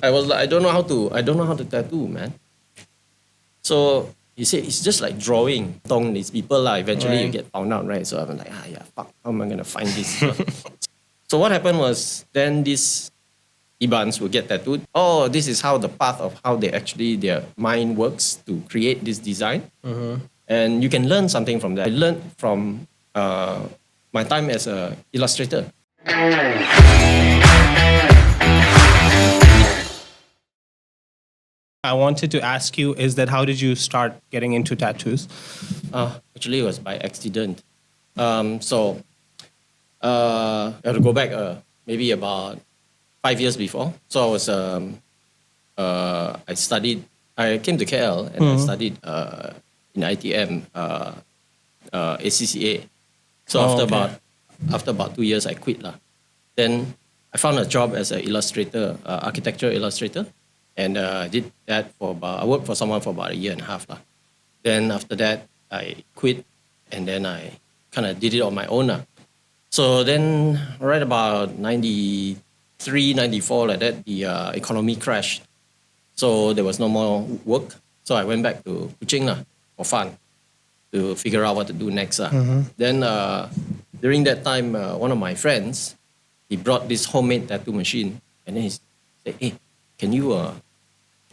I was like, I don't know how to tattoo, man. So he said it's just like drawing. Tong these people lah. Eventually you Right. get found out, right? So I'm like, yeah, fuck. How am I gonna find this? So what happened was then these Ibans will get tattooed. Oh, this is how the path of how they actually their mind works to create this design. And you can learn something from that. I learned from my time as a illustrator. I wanted to ask you is that how did you start getting into tattoos? Actually, it was by accident. So I have to go back maybe about 5 years before. So I was I came to KL and I studied in ITM ACCA. So after about 2 years, I quit lah. Then I found a job as an illustrator, architecture illustrator, and I worked for someone for about a year and a half lah. Then after that, I quit, and then I kind of did it on my own lah. So then, right about 93, 94, like that, the economy crashed. So there was no more work. So I went back to Kuching lah for fun to figure out what to do next. Then during that time, one of my friends, he brought this homemade tattoo machine, and then he said, "Hey, can you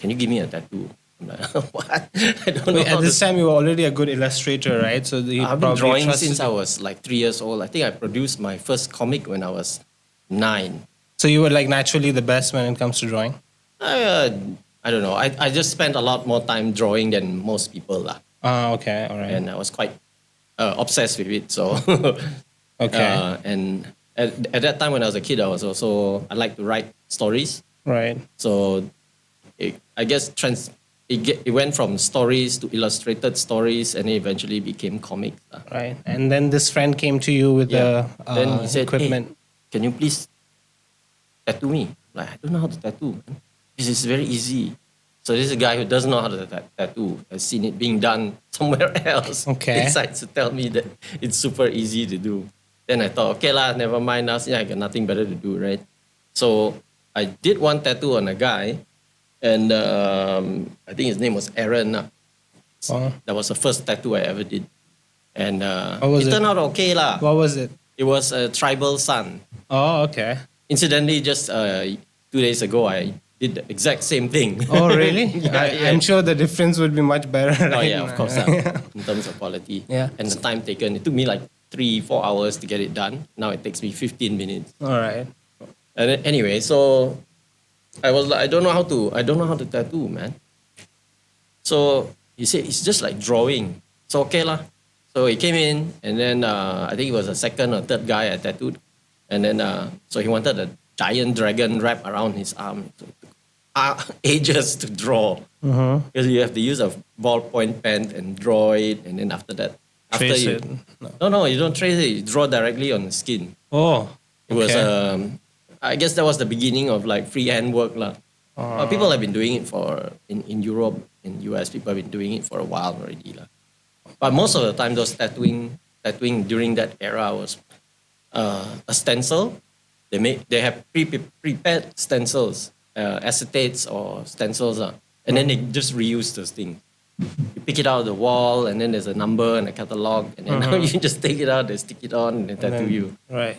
give me a tattoo?" I'm like, "What? I don't know." Wait, at this time, you were already a good illustrator, right? So he I've been probably drawing trusted since I you. was like 3 years old. I think I produced my first comic when I was 9. So you were like naturally the best when it comes to drawing. I don't know. I just spent a lot more time drawing than most people lah. Okay, all right. And I was quite obsessed with it. So, Okay. and at that time when I was a kid, I like to write stories. Right. So, I guess it went from stories to illustrated stories, and it eventually became comics. Right. And then this friend came to you with the Then he said, equipment. "Hey, can you please tattoo me?" Like, I don't know how to tattoo, man. This is very easy. So this is a guy who doesn't know how to tattoo, has seen it being done somewhere else. Okay. Decides to tell me that it's super easy to do. Then I thought, okay lah, never mind. Now I got nothing better to do, right? So I did one tattoo on a guy, and I think his name was Aaron. Oh. That was the first tattoo I ever did. And What was it it? turned out okay lah. What was it? It was a tribal sun. Oh, okay. Incidentally, just 2 days ago, I did the exact same thing. Oh, really? Yeah. I'm sure the difference would be much better. Oh Right? yeah, of course. In terms of quality. Yeah. And the time taken, it took me like 3-4 hours to get it done. Now it takes me 15 minutes. All right. And then, anyway, so I was like, I don't know how to tattoo, man. So he said it's just like drawing. So okay lah. So he came in, and then I think it was the second or third guy I tattooed, and then so he wanted a giant dragon wrap around his arm. So it took ages to draw because you have to use a ballpoint pen and draw it, and then after that, Trace it. No, you don't trace it. You draw directly on the skin. Oh. It was okay. I guess that was the beginning of like freehand work lah. People have been doing it in Europe, in US. People have been doing it for a while already lah. But most of the time, those tattooing during that era was a stencil. They have prepared stencils, acetates or stencils, and then they just reuse those things. You pick it out of the wall, and then there's a number and a catalog, and then now you just take it out, they stick it on, and they tattoo you. Right.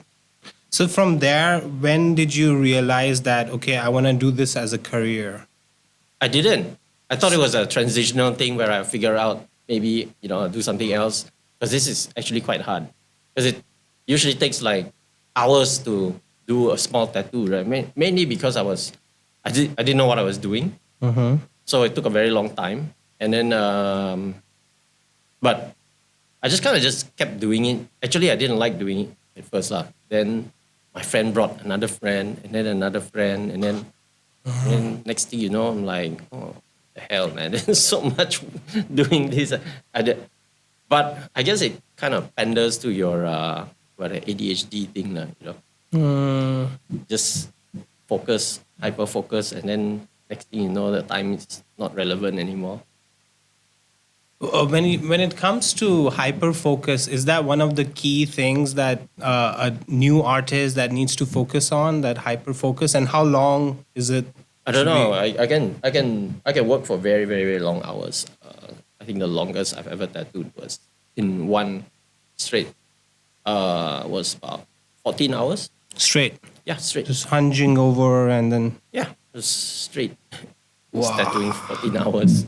So from there, when did you realize that, okay, I want to do this as a career? I didn't. I thought it was a transitional thing where I figure out maybe do something else, because this is actually quite hard, because it usually takes like hours to do a small tattoo, right? Mainly because I didn't know what I was doing, so it took a very long time, and then but I just kind of just kept doing it. Actually, I didn't like doing it at first lah. Then my friend brought another friend, and then another friend, and then next thing you know, I'm like, oh, the hell, man! There's so much doing this. But I guess it kind of panders to your ADHD thing, Just focus, hyper focus, and then next thing you know, the time is not relevant anymore. When it comes to hyper focus, is that one of the key things that a new artist that needs to focus on, that hyper focus, and how long is it I don't Should know. we- I can work for very very very long hours. I think the longest I've ever tattooed was in one straight. Was about 14 hours. Straight, Yeah, straight. just hunging over and then. Yeah, just straight. Was Wow. tattooing 14 hours.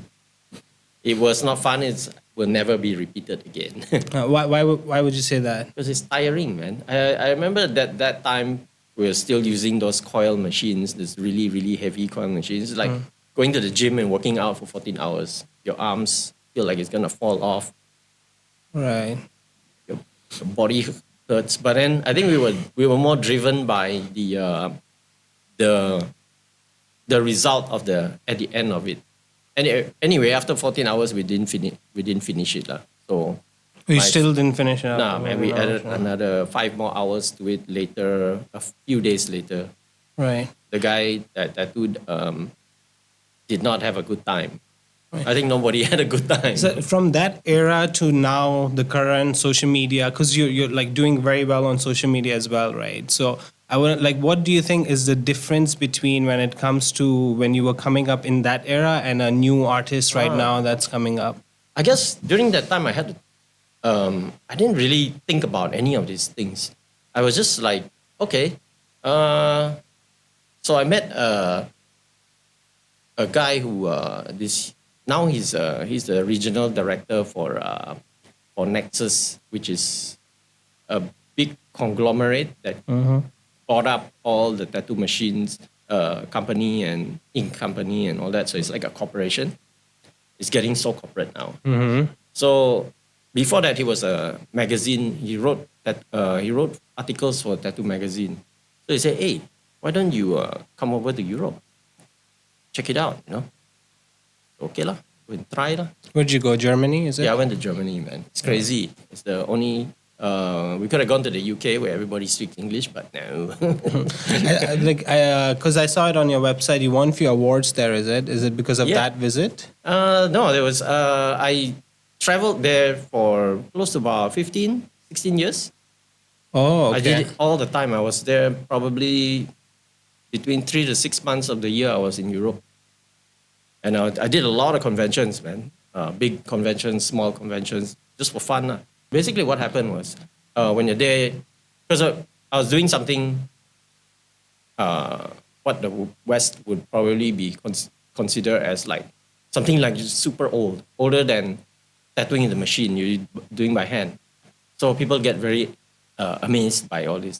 It was not fun. It will never be repeated again. Why would you say that? Because it's tiring, man. I remember that time we were still using those coil machines, this really, really heavy coil machines. It's like going to the gym and working out for 14 hours. Your arms feel like it's gonna fall off. Right. Your body hurts. But then I think we were more driven by the result of the at the end of it. Anyway, after 14 hours we didn't finish it lah. So You my- still didn't finish it up. nah, man, we added another 5 more hours to it later, a few days later. Right. The guy that tattooed did not have a good time. I think nobody had a good time. So from that era to now, the current social media, because you're like doing very well on social media as well, right? So I would like, what do you think is the difference between when it comes to when you were coming up in that era and a new artist right now that's coming up? I guess during that time I didn't really think about any of these things. I was just like, okay. So I met a guy who now he's the regional director for Nexus, which is a big conglomerate that bought up all the tattoo machines company and ink company and all that. So it's like a corporation. It's getting so corporate now. So before that, he was a magazine. He wrote articles for Tattoo magazine. So he said, "Hey, why don't you come over to Europe? Check it out, you know." Okay lah, we try lah. Where'd you go? Germany, is it? Yeah, I went to Germany, man. It's crazy. It's the only. We could have gone to the UK where everybody speaks English, but no. Because I saw it on your website. You won a few awards there, is it? Is it because of Yeah. that visit? No, there was. I traveled there for close to about 15, 16 years. Oh, okay. I did it all the time. I was there probably between 3 to 6 months of the year. I was in Europe, and I did a lot of conventions, man. Big conventions, small conventions, just for fun. Basically, what happened was when you're there, because I was doing something, what the West would probably be considered as like something like super old, older than tattooing in the machine. You're doing by hand, so people get very amazed by all this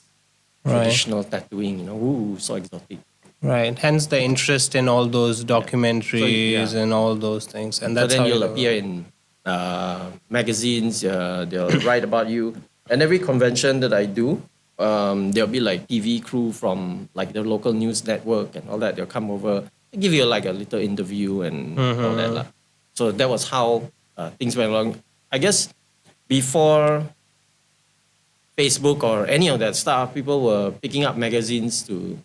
traditional tattooing. You know, ooh, so exotic. Right. Hence the interest in all those documentaries and all those things. And that's so then how you'll you appear in magazines. They'll write about you. And every convention that I do, there'll be like TV crew from like the local news network and all that. They'll come over, they give you like a little interview and all that lah. So that was how things went along. I guess before Facebook or any of that stuff, people were picking up magazines to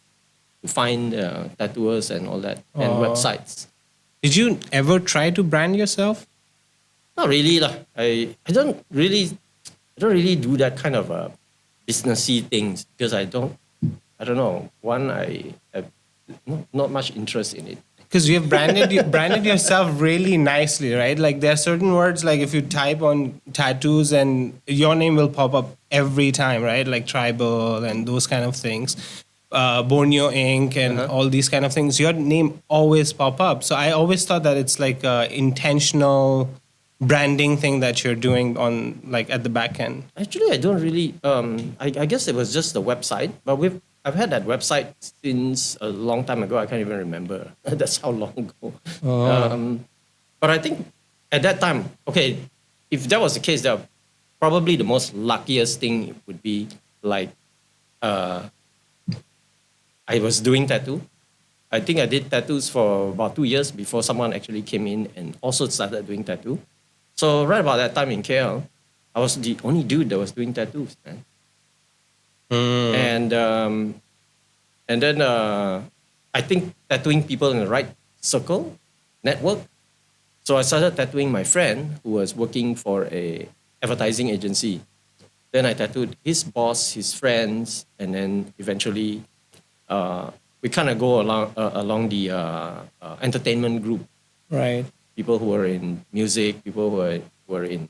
find tattooers and all that, and websites. Did you ever try to brand yourself? Not really lah. I don't really do that kind of businessy things because I don't know. One, I have not much interest in it. Because you have branded yourself really nicely, right? Like there are certain words, like if you type on tattoos and your name will pop up every time, right? Like tribal and those kind of things. Borneo ink and all these kind of things. Your name always pop up. So I always thought that it's like a intentional branding thing that you're doing on like at the back end. Actually, I don't really. I guess it was just the website, but I've had that website since a long time ago. I can't even remember. That's how long ago. But I think at that time, okay, if that was the case, that probably the most luckiest thing would be like, I was doing tattoo. I think I did tattoos for about 2 years before someone actually came in and also started doing tattoo. So right about that time in KL, I was the only dude that was doing tattoos, man. And then I think tattooing people in the right circle, network. So I started tattooing my friend who was working for a advertising agency. Then I tattooed his boss, his friends, and then eventually we kind of go along the entertainment group. Right. People who were in music, people who were in.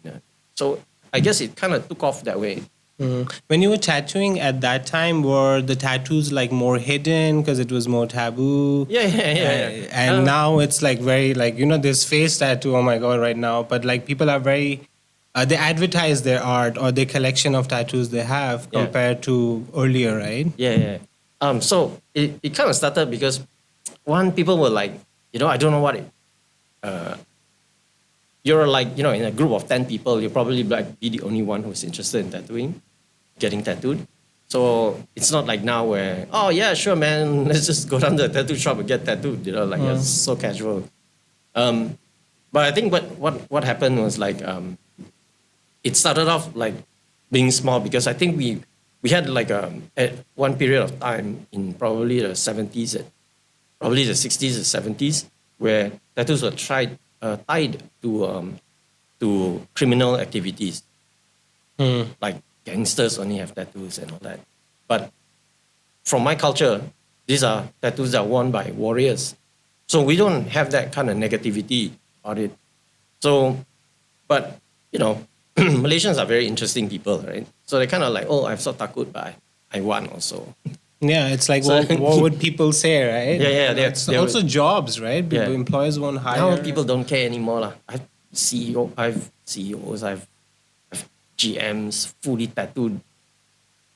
So I guess it kind of took off that way. When you were tattooing at that time, were the tattoos like more hidden because it was more taboo? Yeah. And now it's like very like this face tattoo. Oh my god, right now, but like people are very. They advertise their art or the collection of tattoos they have Yeah. compared to earlier, right? Yeah. So it kind of started because one, people were like, I don't know what it. You're like, in a group of 10 people, you'll probably like be the only one who's interested in tattooing, getting tattooed. So it's not like now where, oh yeah, sure, man, let's just go down to the tattoo shop and get tattooed. It's so casual. But I think what happened was like, it started off like being small because I think we had like at one period of time in probably the 70s, probably the 60s or 70s, where tattoos were tied to criminal activities. Like gangsters only have tattoos and all that. But from my culture, these are tattoos that are worn by warriors. So we don't have that kind of negativity about it. So, but, Malaysians are very interesting people, right? So they're kind of like, oh, I'm so takut, but I want also. Yeah, it's like what would people say, right? Yeah. It's also jobs, right? People, employers won't hire. Now people don't care anymore. Lah. I have CEOs, I have GMs fully tattooed.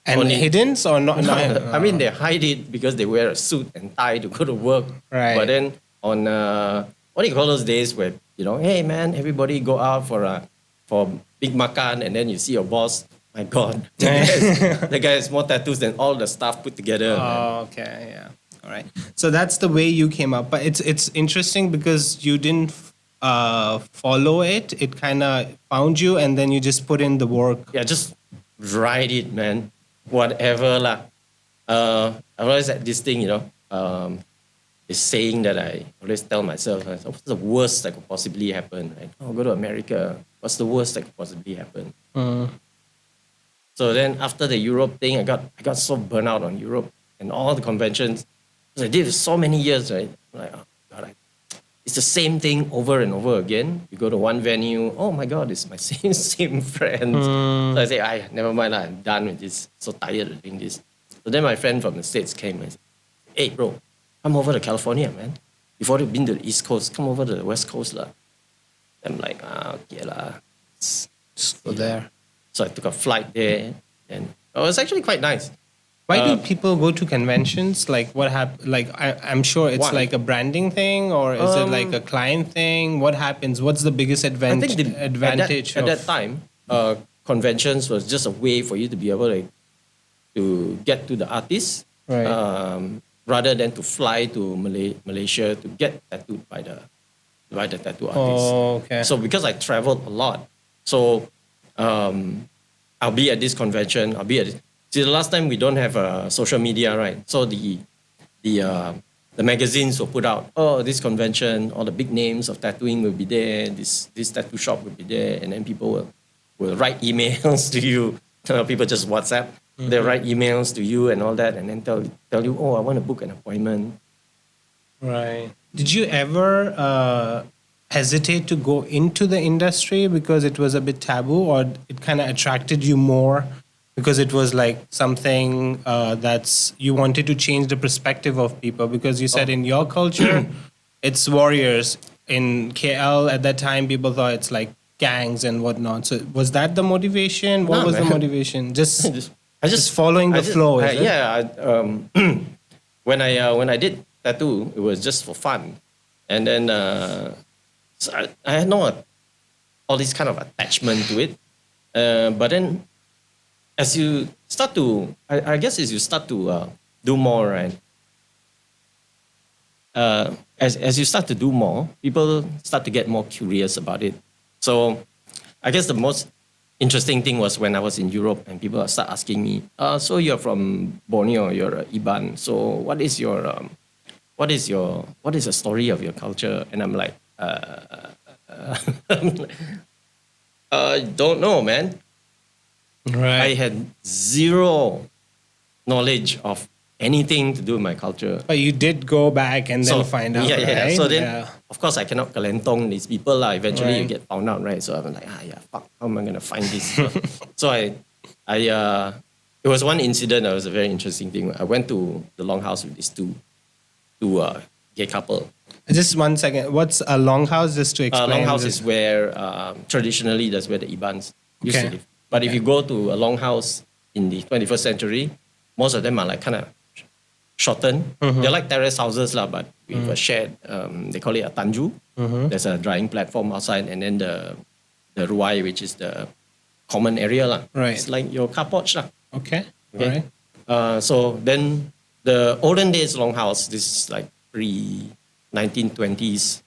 And hidden or not? I mean, they hide it because they wear a suit and tie to go to work. Right. But then on, what do you call those days where, hey man, everybody go out for big makan and then you see your boss. My God, the guy has more tattoos than all the staff put together. Oh, okay, yeah, all right. So that's the way you came up, but it's interesting because you didn't follow it. It kind of found you, and then you just put in the work. Yeah, just write it, man. Whatever lah. I always had this thing, this saying that I always tell myself: what's the worst that could possibly happen? Right? Oh, go to America. What's the worst that could possibly happen? So then after the Europe thing, I got so burnt out on Europe and all the conventions. I did it so many years, right? I'm like, oh God, it's the same thing over and over again. You go to one venue, oh my God, it's my same friends. So I say, never mind, I'm done with this. So tired of doing this. So then my friend from the States came and said, hey bro, come over to California, man. You've already been to the East Coast, come over to the West Coast lah. I'm like, okay lah. Just go there. So I took a flight there, and it was actually quite nice. Why do people go to conventions? Like what happened? Like I'm sure it's like a branding thing, or is it like a client thing? What happens? What's the biggest advantage? At that time, conventions was just a way for you to be able to get to the artists, right. Rather than to fly to Malaysia to get tattooed by the tattoo artist. Oh, okay. So because I traveled a lot, so I'll be at this convention. See, the last time we don't have social media, right? So the magazines will put out, oh, this convention, all the big names of tattooing will be there. This tattoo shop will be there, and then people will write emails to you. People just WhatsApp. They write emails to you and all that, and then tell you, oh, I want to book an appointment. Right. Did you ever hesitate to go into the industry because it was a bit taboo, or it kind of attracted you more because it was like something that's you wanted to change the perspective of people? Because you said in your culture, it's warriors. In KL at that time, people thought it's like gangs and whatnot. So was that the motivation? What was the motivation? Just following the flow. When I did tattoo, it was just for fun, and then so I had all this kind of attachment to it. But then, as you start to, I guess as you start to do more, right? As you start to do more, people start to get more curious about it. So, I guess the most interesting thing was when I was in Europe and people start asking me, so you're from Borneo, you're a Iban. So what is the story of your culture? And I'm like, I don't know, man. Right. I had zero knowledge of anything to do with my culture. But you did go back and then find out, yeah. right? So then, of course, I cannot kalentong these people lah. Eventually, you Right. get found out, right? So I'm like, fuck, how am I gonna find this? So it was one incident that was a very interesting thing. I went to the longhouse with these two gay couple. Just 1 second. What's a longhouse? Just to explain. Longhouse is where traditionally that's where the Ibans used to live. But if you go to a longhouse in the 21st century, most of them are like kind of shortened. They're like terrace houses lah, but with a shed. They call it a tanju. There's a drying platform outside, and then the ruai, which is the common area lah. Right. It's like your car porch lah. Okay. Okay. All right. So then the olden days longhouse, this is like pre-1920s,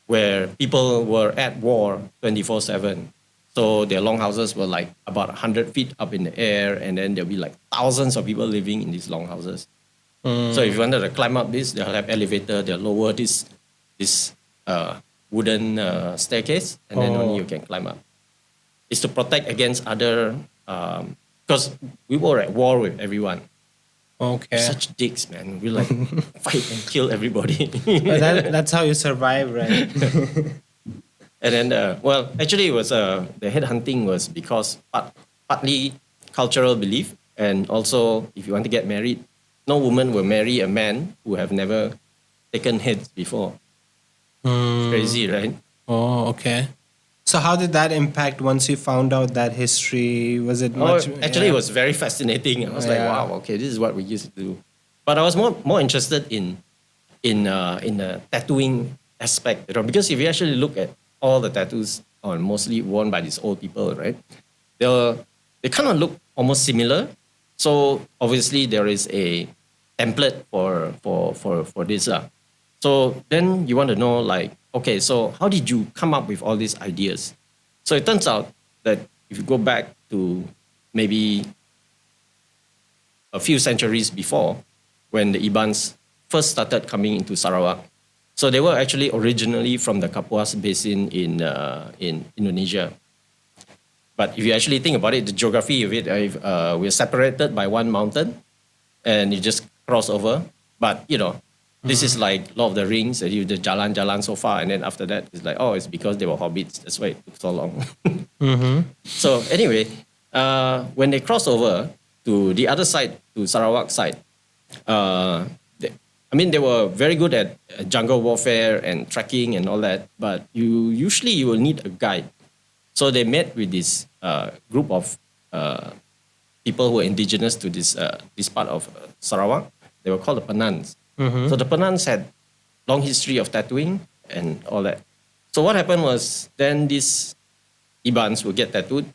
where people were at war 24/7. So their longhouses were like about 100 feet up in the air, and then there'll be like thousands of people living in these longhouses. So if you wanted to climb up this, they'll have elevator, they'll lower this wooden staircase, and then only you can climb up. It's to protect against other, because we were at war with everyone. Okay. We're such dicks, man. We like fight and kill everybody. That's how you survive, right? And then, actually, it was the headhunting was because partly cultural belief, and also if you want to get married, no woman will marry a man who have never taken heads before. Crazy, right? Oh, okay. So how did that impact once you found out that history? Was it much? Actually, it was very fascinating. I was like, wow, okay, this is what we used to do. But I was more interested in the tattooing aspect, because if you actually look at all the tattoos are mostly worn by these old people, right? They kind of look almost similar. So obviously there is a template for this. So then you want to know, like, okay, so how did you come up with all these ideas? So it turns out that if you go back to maybe a few centuries before, when the Ibans first started coming into Sarawak, so they were actually originally from the Kapuas Basin in Indonesia. But if you actually think about it, the geography of it, we're separated by one mountain, and you just cross over. But this is like Lord of the Rings, and you just jalan so far, and then after that, it's like, oh, it's because they were hobbits. That's why it took so long. So anyway, when they crossed over to the other side, to Sarawak side, they were very good at jungle warfare and trekking and all that, but you will need a guide. So they met with this group of people who were indigenous to this part of Sarawak. They were called the Penans. So the Penans had long history of tattooing and all that. So what happened was, then these Ibans would get tattooed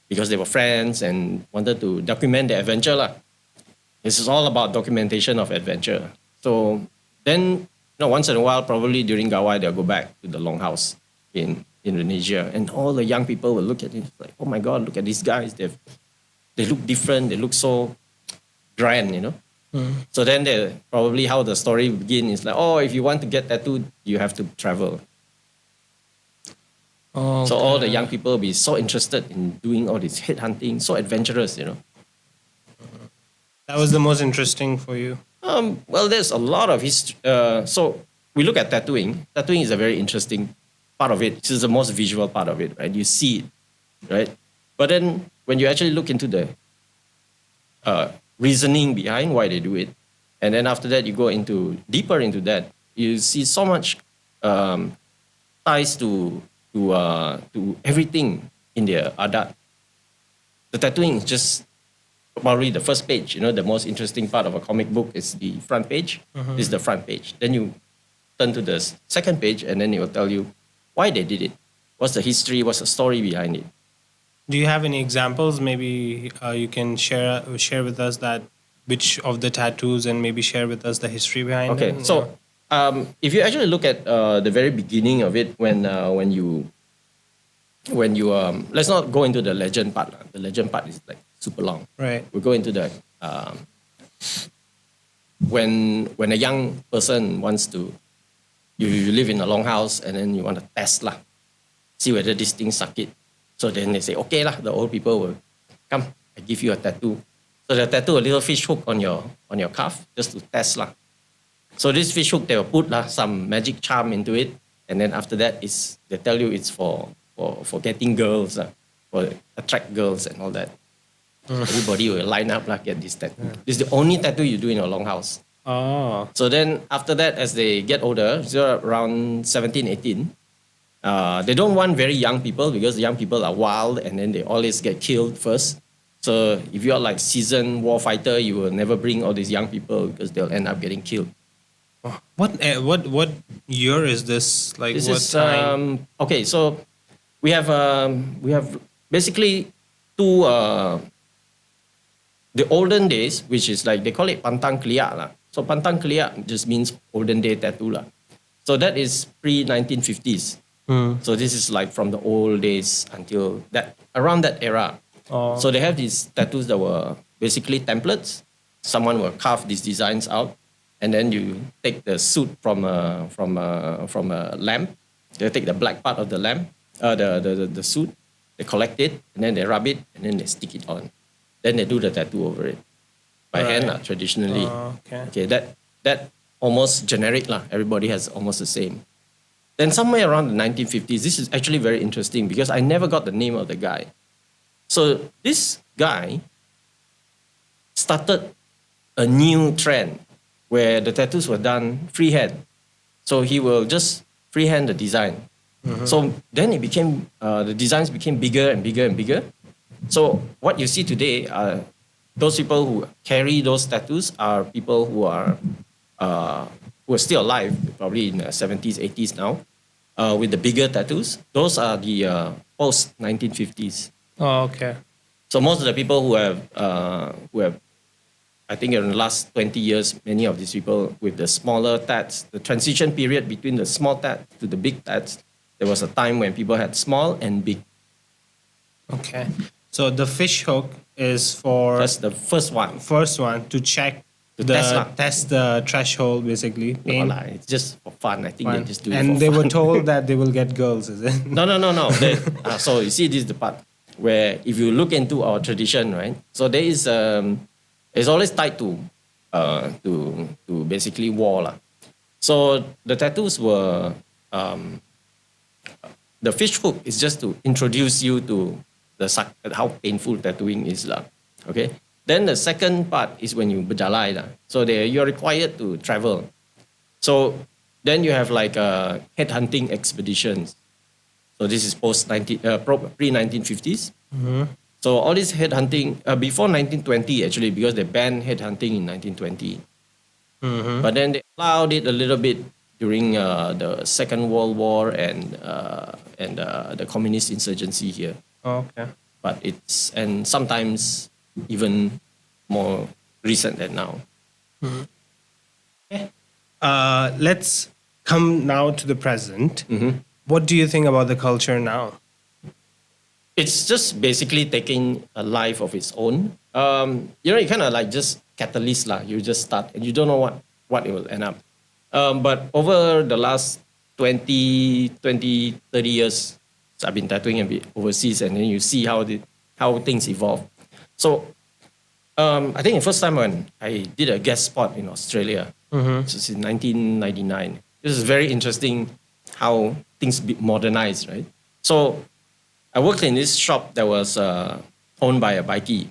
because they were friends and wanted to document their adventure lah. This is all about documentation of adventure. So then, once in a while, probably during Gawai, they'll go back to the longhouse in Indonesia, and all the young people will look at it like, oh my God, look at these guys. They look different. They look so grand, So then probably how the story begins is like, oh, if you want to get tattooed, you have to travel. Oh, so all the young people will be so interested in doing all this head hunting, so adventurous, That was the most interesting for you. Well, there's a lot of history. So we look at tattooing. Tattooing is a very interesting part of it. This is the most visual part of it, right? You see it, right? But then when you actually look into the reasoning behind why they do it, and then after that you go deeper into that, you see so much ties to everything in their adat. The tattooing is just probably the first page. The most interesting part of a comic book is the front page. This is the front page. Then you turn to the second page, and then it will tell you why they did it. What's the history? What's the story behind it? Do you have any examples? Maybe you can share with us that which of the tattoos, and maybe share with us the history behind it. Okay, so if you actually look at the very beginning of it, when you let's not go into the legend part. The legend part is like super long. Right. We go into the when a young person wants to, you live in a longhouse, and then you want to test lah, see whether this thing suck it. So then they say, okay lah, the old people will come, I give you a tattoo. So they tattoo a little fish hook on your calf just to test lah. So this fish hook they will put some magic charm into it, and then after that they tell you it's for getting girls, for attract girls and all that. Everybody will line up get this tattoo. This is the only tattoo you do in your longhouse. Oh. So then after that, as they get older, so around 17, 18, they don't want very young people because the young people are wild and then they always get killed first. So if you're like seasoned war fighter, you will never bring all these young people because they'll end up getting killed. What year is this? Like This what is time? okay. So we have basically two. The olden days, which is like they call it pantang kliak lah. So pantang kliak just means olden day tattoo lah. So that is pre 1950s. So this is like from the old days until that around that era. Oh. So they have these tattoos that were basically templates. Someone will carve these designs out, and then you take the suit from a lamp. They take the black part of the lamp, the suit. They collect it, and then they rub it, and then they stick it on. Then they do the tattoo over it by hand traditionally. Okay, that almost generic lah. Everybody has almost the same. Then somewhere around the 1950s, this is actually very interesting because I never got the name of the guy. So this guy started a new trend where the tattoos were done freehand. So he will just freehand the design. So then it became the designs became bigger and bigger and bigger. So what you see today are those people who carry those tattoos are people who are still alive, probably in the 70s, 80s now, with the bigger tattoos. Those are the post 1950s. Oh, okay. So most of the people who have, I think in the last 20 years, many of these people with the smaller tats, the transition period between the small tat to the big tats, there was a time when people had small and big. Okay. So the fish hook is for That's the first one. first one to check To test the threshold basically. Pain. It's just for fun. I think they just do it And for they fun. were told that they will get girls, is it? No. So you see, this is the part where if you look into our tradition, right? So there is it's always tied to basically war lah. So the tattoos were the fish hook is just to introduce you to how painful tattooing is lah. Okay. Then the second part is when you berjalai lah. So you're required to travel. So then you have like headhunting expeditions. So this is pre 1950s. So all this headhunting before 1920 actually, because they banned headhunting in 1920. But then they allowed it a little bit during the Second World War and the communist insurgency here. Oh, okay. But and sometimes even more recent than now. Let's come now to the present. What do you think about the culture now? It's just basically taking a life of its own. You kind of like just catalyst lah. You just start and you don't know what it will end up. But over the last 20, 30 years, I've been tattooing a bit overseas, and then you see how things evolve. So I think the first time when I did a guest spot in Australia, which was in 1999, this is very interesting how things modernized, right? So I worked in this shop that was owned by a bikie,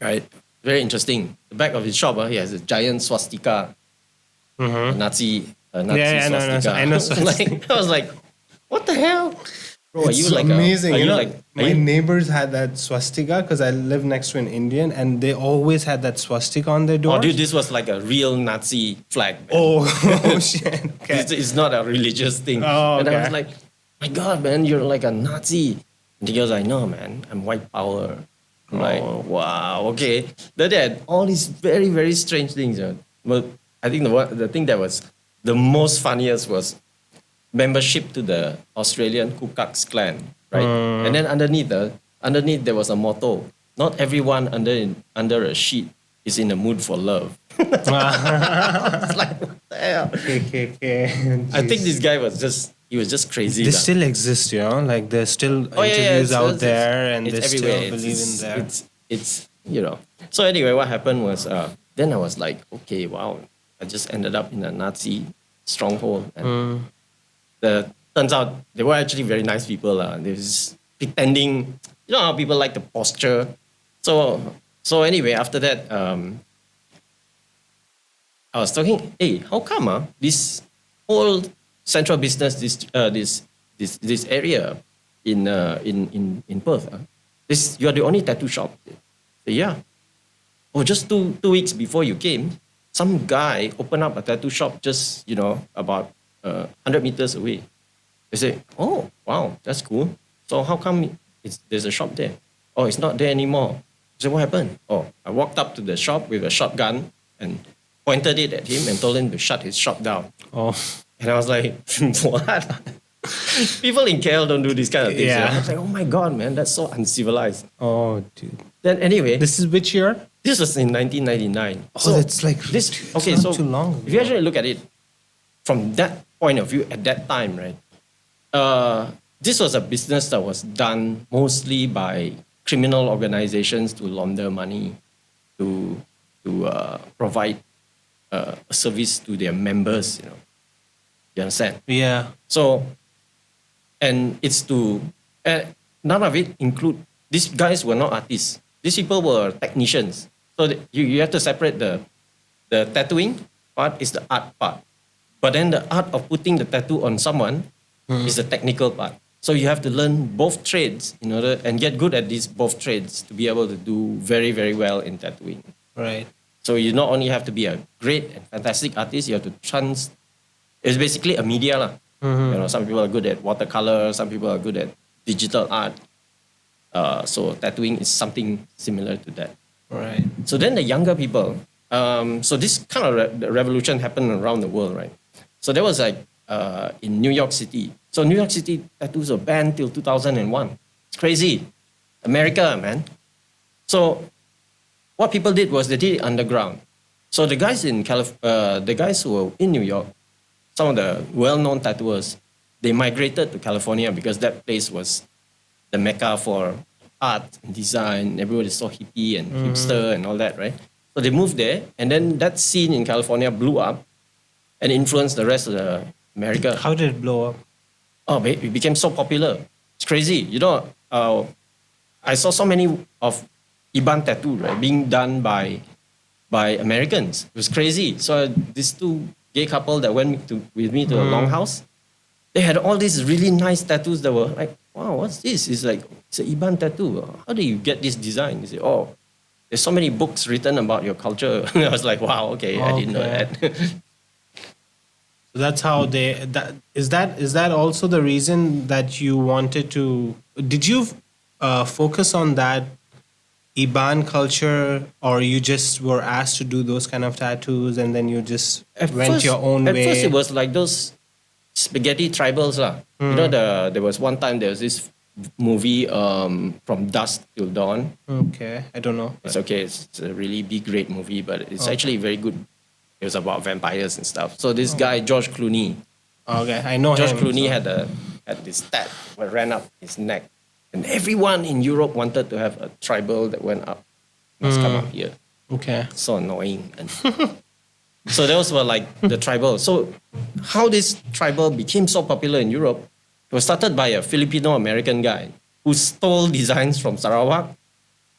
right? Very interesting. The back of his shop, he has a giant swastika, a Nazi swastika. I know swastika. I was like, what the hell? Bro, are It's you like amazing. My you- neighbors had that swastika because I live next to an Indian, and they always had that swastika on their door. Oh, dude, this was like a real Nazi flag. Man. Oh, shit. Okay. It's not a religious thing. Oh, And I okay. was like, my God, man, you're like a Nazi. And he goes, I know, man. I'm white power. I'm like, wow, okay. Then they had all these very, very strange things. But I think the thing that was the most funniest was membership to the Australian Ku Klux Klan, right? And then underneath there was a motto: not everyone under a sheet is in the mood for love. It's like, what the hell? KKK. I think this guy was just crazy. They lah. still exist, There's still Oh, yeah, interviews out it's- there, and it's they everywhere. still believe in there. It's So anyway, what happened was then I was like, okay, wow, I just ended up in a Nazi stronghold, and the turns out they were actually very nice people. They was pretending, how people like to posture. So anyway, after that, I was talking, hey, how come this whole central business this area in Perth, you are the only tattoo shop? Say, yeah. Oh, just two weeks before you came, some guy opened up a tattoo shop just about 100 meters away. They say, oh wow, that's cool. So how come there's a shop there? Oh, it's not there anymore. I said, what happened? Oh, I walked up to the shop with a shotgun and pointed it at him and told him to shut his shop down. Oh. And I was like, what? People in KL don't do these kind of things. Yeah. I was like, oh my God, man, that's so uncivilized. Oh, dude. Then anyway, This is which year? this was in 1999. Oh, that's like this. it's Okay, not so too long ago. if you actually look at it from that point of view at that time, right? This was a business that was done mostly by criminal organizations to launder money, to provide a service to their members. You understand? Yeah. So, and it's none of it include, these guys were not artists. These people were technicians. So you have to separate the tattooing part is the art part. But then the art of putting the tattoo on someone is the technical part. So you have to learn both trades in order and get good at these both trades to be able to do very, very well in tattooing. Right. So you not only have to be a great and fantastic artist, you have to it's basically a media lah. Some people are good at watercolor, some people are good at digital art. So tattooing is something similar to that. Right. So then the younger people, so this kind of revolution happened around the world, right? So there was in New York City. So New York City tattoos were banned till 2001. It's crazy. America, man. So what people did was they did it underground. So the guys the guys who were in New York, some of the well-known tattooers, they migrated to California because that place was the mecca for art and design. Everybody is so hippie and hipster and all that, right? So they moved there, and then that scene in California blew up and influenced the rest of America. How did it blow up? Oh, it became so popular. It's crazy. I saw so many of Iban tattoo, right, being done by Americans. It was crazy. So these two gay couple that went with me to a longhouse, they had all these really nice tattoos that were like, wow, what's this? It's like, it's an Iban tattoo. How do you get this design? They say, oh, there's so many books written about your culture. I was like, wow, okay, I didn't know that. So that's how is that also the reason that you wanted to, did you focus on that Iban culture, or you just were asked to do those kind of tattoos and then you just went your own way? At first it was like those spaghetti tribals lah. There was one time there was this movie From Dusk Till Dawn. Okay, I don't know. It's okay. It's a really big, great movie, but it's actually very good. It was about vampires and stuff. So this guy, George Clooney. Okay, I know George him. Clooney had this tat that ran up his neck. And everyone in Europe wanted to have a tribal that went up. Must come up here. Okay. So annoying. And so those were like the tribal. So how this tribal became so popular in Europe, it was started by a Filipino-American guy who stole designs from Sarawak.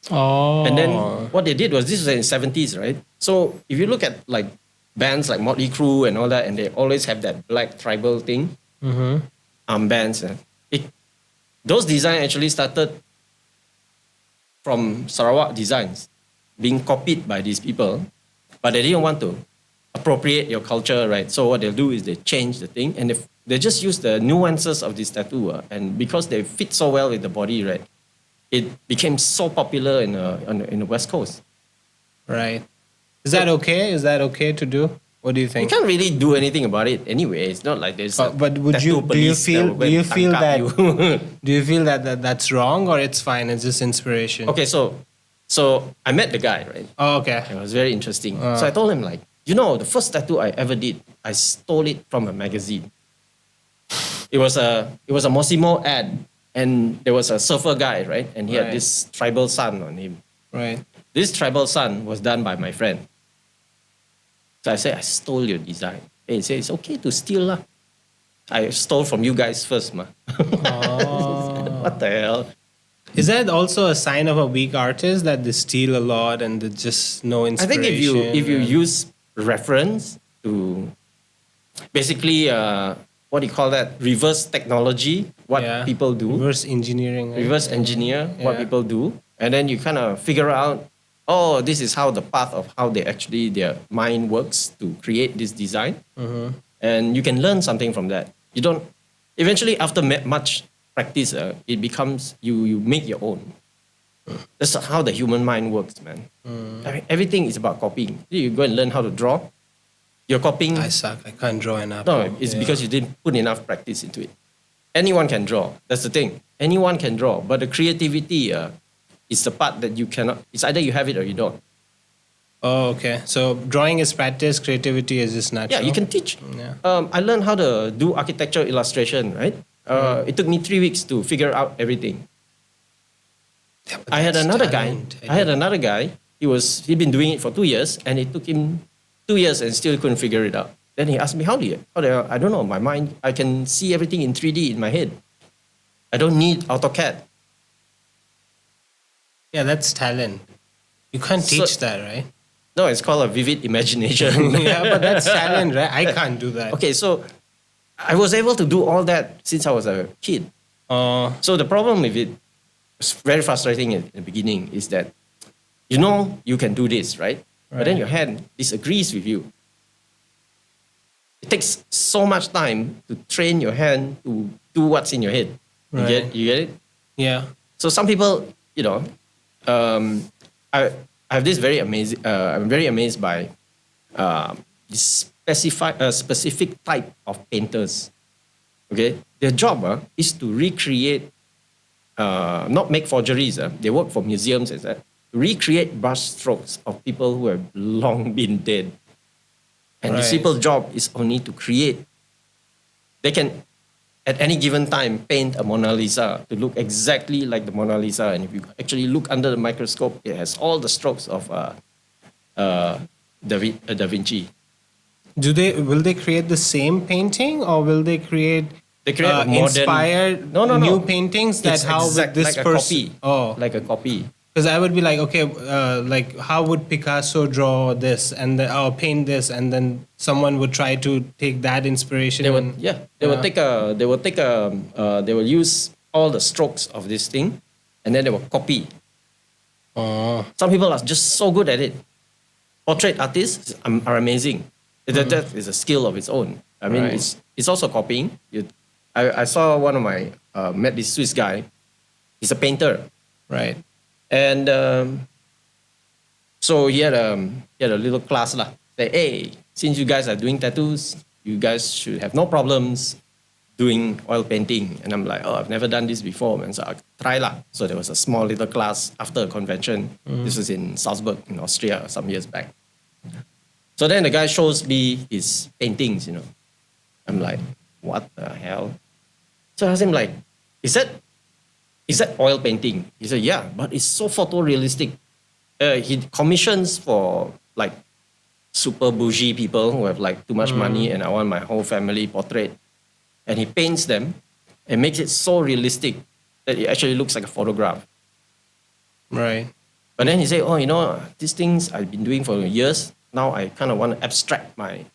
Oh. And then what they did was, this was in the 70s, right? So if you look at like bands like Motley Crue and all that, and they always have that black tribal thing, bands, those designs actually started from Sarawak designs being copied by these people, but they didn't want to appropriate your culture, right? So what they'll do is they change the thing, and they just use the nuances of this tattoo, and because they fit so well with the body, right, it became so popular in the West Coast. Right. Is that okay? Is that okay to do? What do you You think? can't really do anything about it anyway. It's not like there's But do you feel that that's wrong, or it's fine? It's just inspiration. Okay, so I met the guy, right? Oh, okay. It was very interesting. So I told him like, the first tattoo I ever did, I stole it from a magazine. It was a Mosimo ad, and there was a surfer guy, right? And he had this tribal sun on him. Right. this tribal sun was done by my friend. So I said, I stole your design. And he said, it's okay to steal lah. I stole from you guys first, ma. What the hell? Is that also a sign of a weak artist that they steal a lot and there's just no I inspiration? think if you use reference to basically what do you call that? Reverse technology, what people do. Reverse engineering. Right? Reverse engineer what people do. And then you kind of figure out, oh, this is how the path of how they actually, their mind works to create this design. And you can learn something from that. You don't, eventually after much practice, it becomes, you make your own. That's how the human mind works, man. I mean, everything is about copying. You go and learn how to draw, you're copying. I suck. I can't draw an apple. No, it's because you didn't put enough practice into it. Anyone can draw. That's the thing. Anyone can draw. But the creativity is the part that you cannot, it's either you have it or you don't. Oh, okay. So drawing is practice, creativity is just natural. Yeah, you can teach. Yeah. I learned how to do architecture illustration, right? It took me 3 weeks to figure out everything. Yeah, I had another talent. guy. He'd been doing it for 2 years, and it took him 2 years and still couldn't figure it out. Then he asked me, how do you, I don't know, my mind, I can see everything in 3D in my head. I don't need AutoCAD. Yeah, that's talent. You can't teach that, right? No, it's called a vivid imagination. Yeah, but that's talent, right? I can't do that. Okay, so I was able to do all that since I was a kid. So the problem with it, it's very frustrating in the beginning, is that you know you can do this, right? But then your hand disagrees with you. It takes so much time to train your hand to do what's in your head. You get it? Yeah. So some people, you know, I have this very amazing. I'm very amazed by this specific type of painters. Okay, their job is to recreate, not make forgeries. They work for museums, is that to recreate brush strokes of people who have long been dead. And these people's job is only to create. They can, at any given time, paint a Mona Lisa to look exactly like the Mona Lisa. And if you actually look under the microscope, it has all the strokes of Da Vinci. Will they create the same painting, or will they create a modern, inspired new paintings that it's how would this like person? Like a copy. Because I would be like, okay, like how would Picasso draw this and or paint this, and then someone would try to take that inspiration. They will use all the strokes of this thing, and then they will copy. Some people are just so good at it. Portrait artists are amazing. That is a skill of its own. I mean, it's also copying. I saw one of my met this Swiss guy. He's a painter, right? And so he had a little class lah. Say, hey, since you guys are doing tattoos, you guys should have no problems doing oil painting. And I'm like, oh, I've never done this before, man. So I try lah. So there was a small little class after a convention. This was in Salzburg in Austria some years back. So then the guy shows me his paintings, you know. I'm like, what the hell? So I asked him like, is that oil painting? He said, yeah, but it's so photorealistic. He commissions for like super bougie people who have like too much money, and I want my whole family portrait. And he paints them and makes it so realistic that it actually looks like a photograph. Right. But then he said, oh, you know, these things I've been doing for years. Now I kind of want to abstract my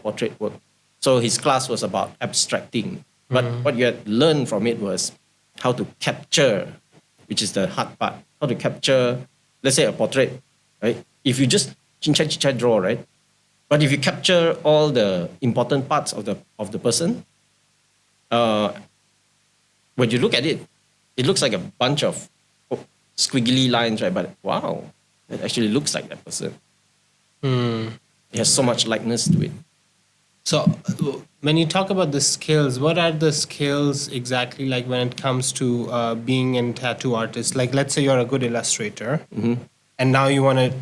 portrait work. So his class was about abstracting. But what you had learned from it was how to capture, which is the hard part. How to capture, let's say, a portrait, right? If you just chinchat draw, right? But if you capture all the important parts of the person, when you look at it, it looks like a bunch of squiggly lines, right? But wow, it actually looks like that person. It has so much likeness to it. So when you talk about the skills, what are the skills exactly like when it comes to being a tattoo artist? Like, let's say you're a good illustrator, and now you want to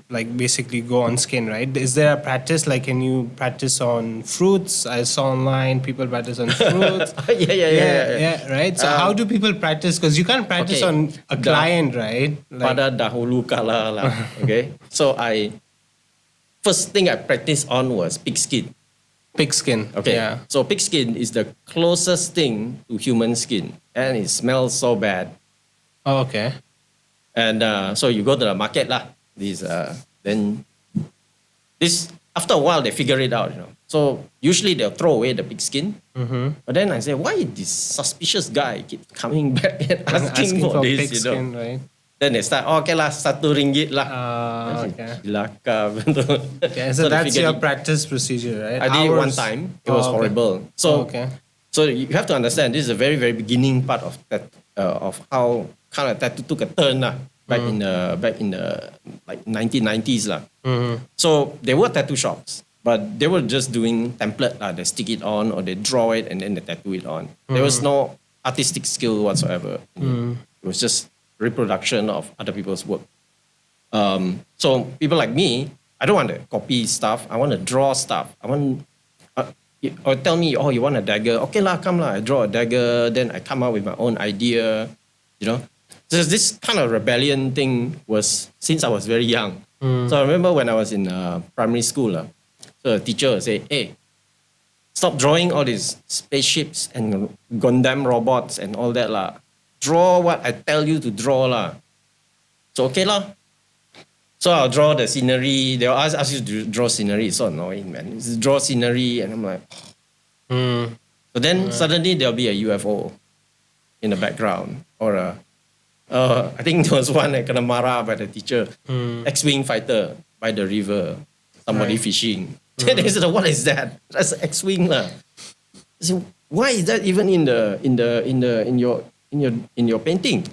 like basically go on skin, right? Is there a practice? Like, can you practice on fruits? I saw online people practice on fruits. Yeah. Right. So how do people practice? Because you can't practice Okay. on a client, right? Like, Pada dahulu kala lah. Okay. So first thing I practiced on was pig skin. pig skin. Okay. Yeah. So pig skin is the closest thing to human skin, and it smells so bad. Oh, okay. And so you go to the market lah. Then this after a while they figure it out. So usually they'll throw away the pig skin. But then I say, why this suspicious guy keep coming back and asking for this? pig skin, right? Then they start, okay lah, RM1 lah. Okay. Cilaka. Okay, so they that's figured your it- practice procedure, right? I did it one Hours- time. It was okay. horrible. So okay. So you have to understand, this is a very, very beginning part of that of how kind of tattoo took a turn lah, back in the like 1990s lah. So there were tattoo shops, but they were just doing template lah. They stick it on or they draw it and then they tattoo it on. There was no artistic skill whatsoever. It was just reproduction of other people's work. So people like me, I don't want to copy stuff. I want to draw stuff. I want. Or tell me, oh, you want a dagger? Okay lah, come lah. I draw a dagger, then I come up with my own idea. So this kind of rebellion thing was since I was very young. So I remember when I was in primary school, so the teacher would say, hey, stop drawing all these spaceships and Gundam robots and all that lah. Draw what I tell you to draw lah. So okay lah. So I'll draw the scenery. They'll ask you to draw scenery. It's so annoying, man. Just draw scenery, and I'm like, So then suddenly there'll be a UFO in the background, or I think there was one that kena marah by the teacher, X-wing fighter by the river, somebody fishing. Then they said, what is that? That's X-wing lah. So why is that even in your painting?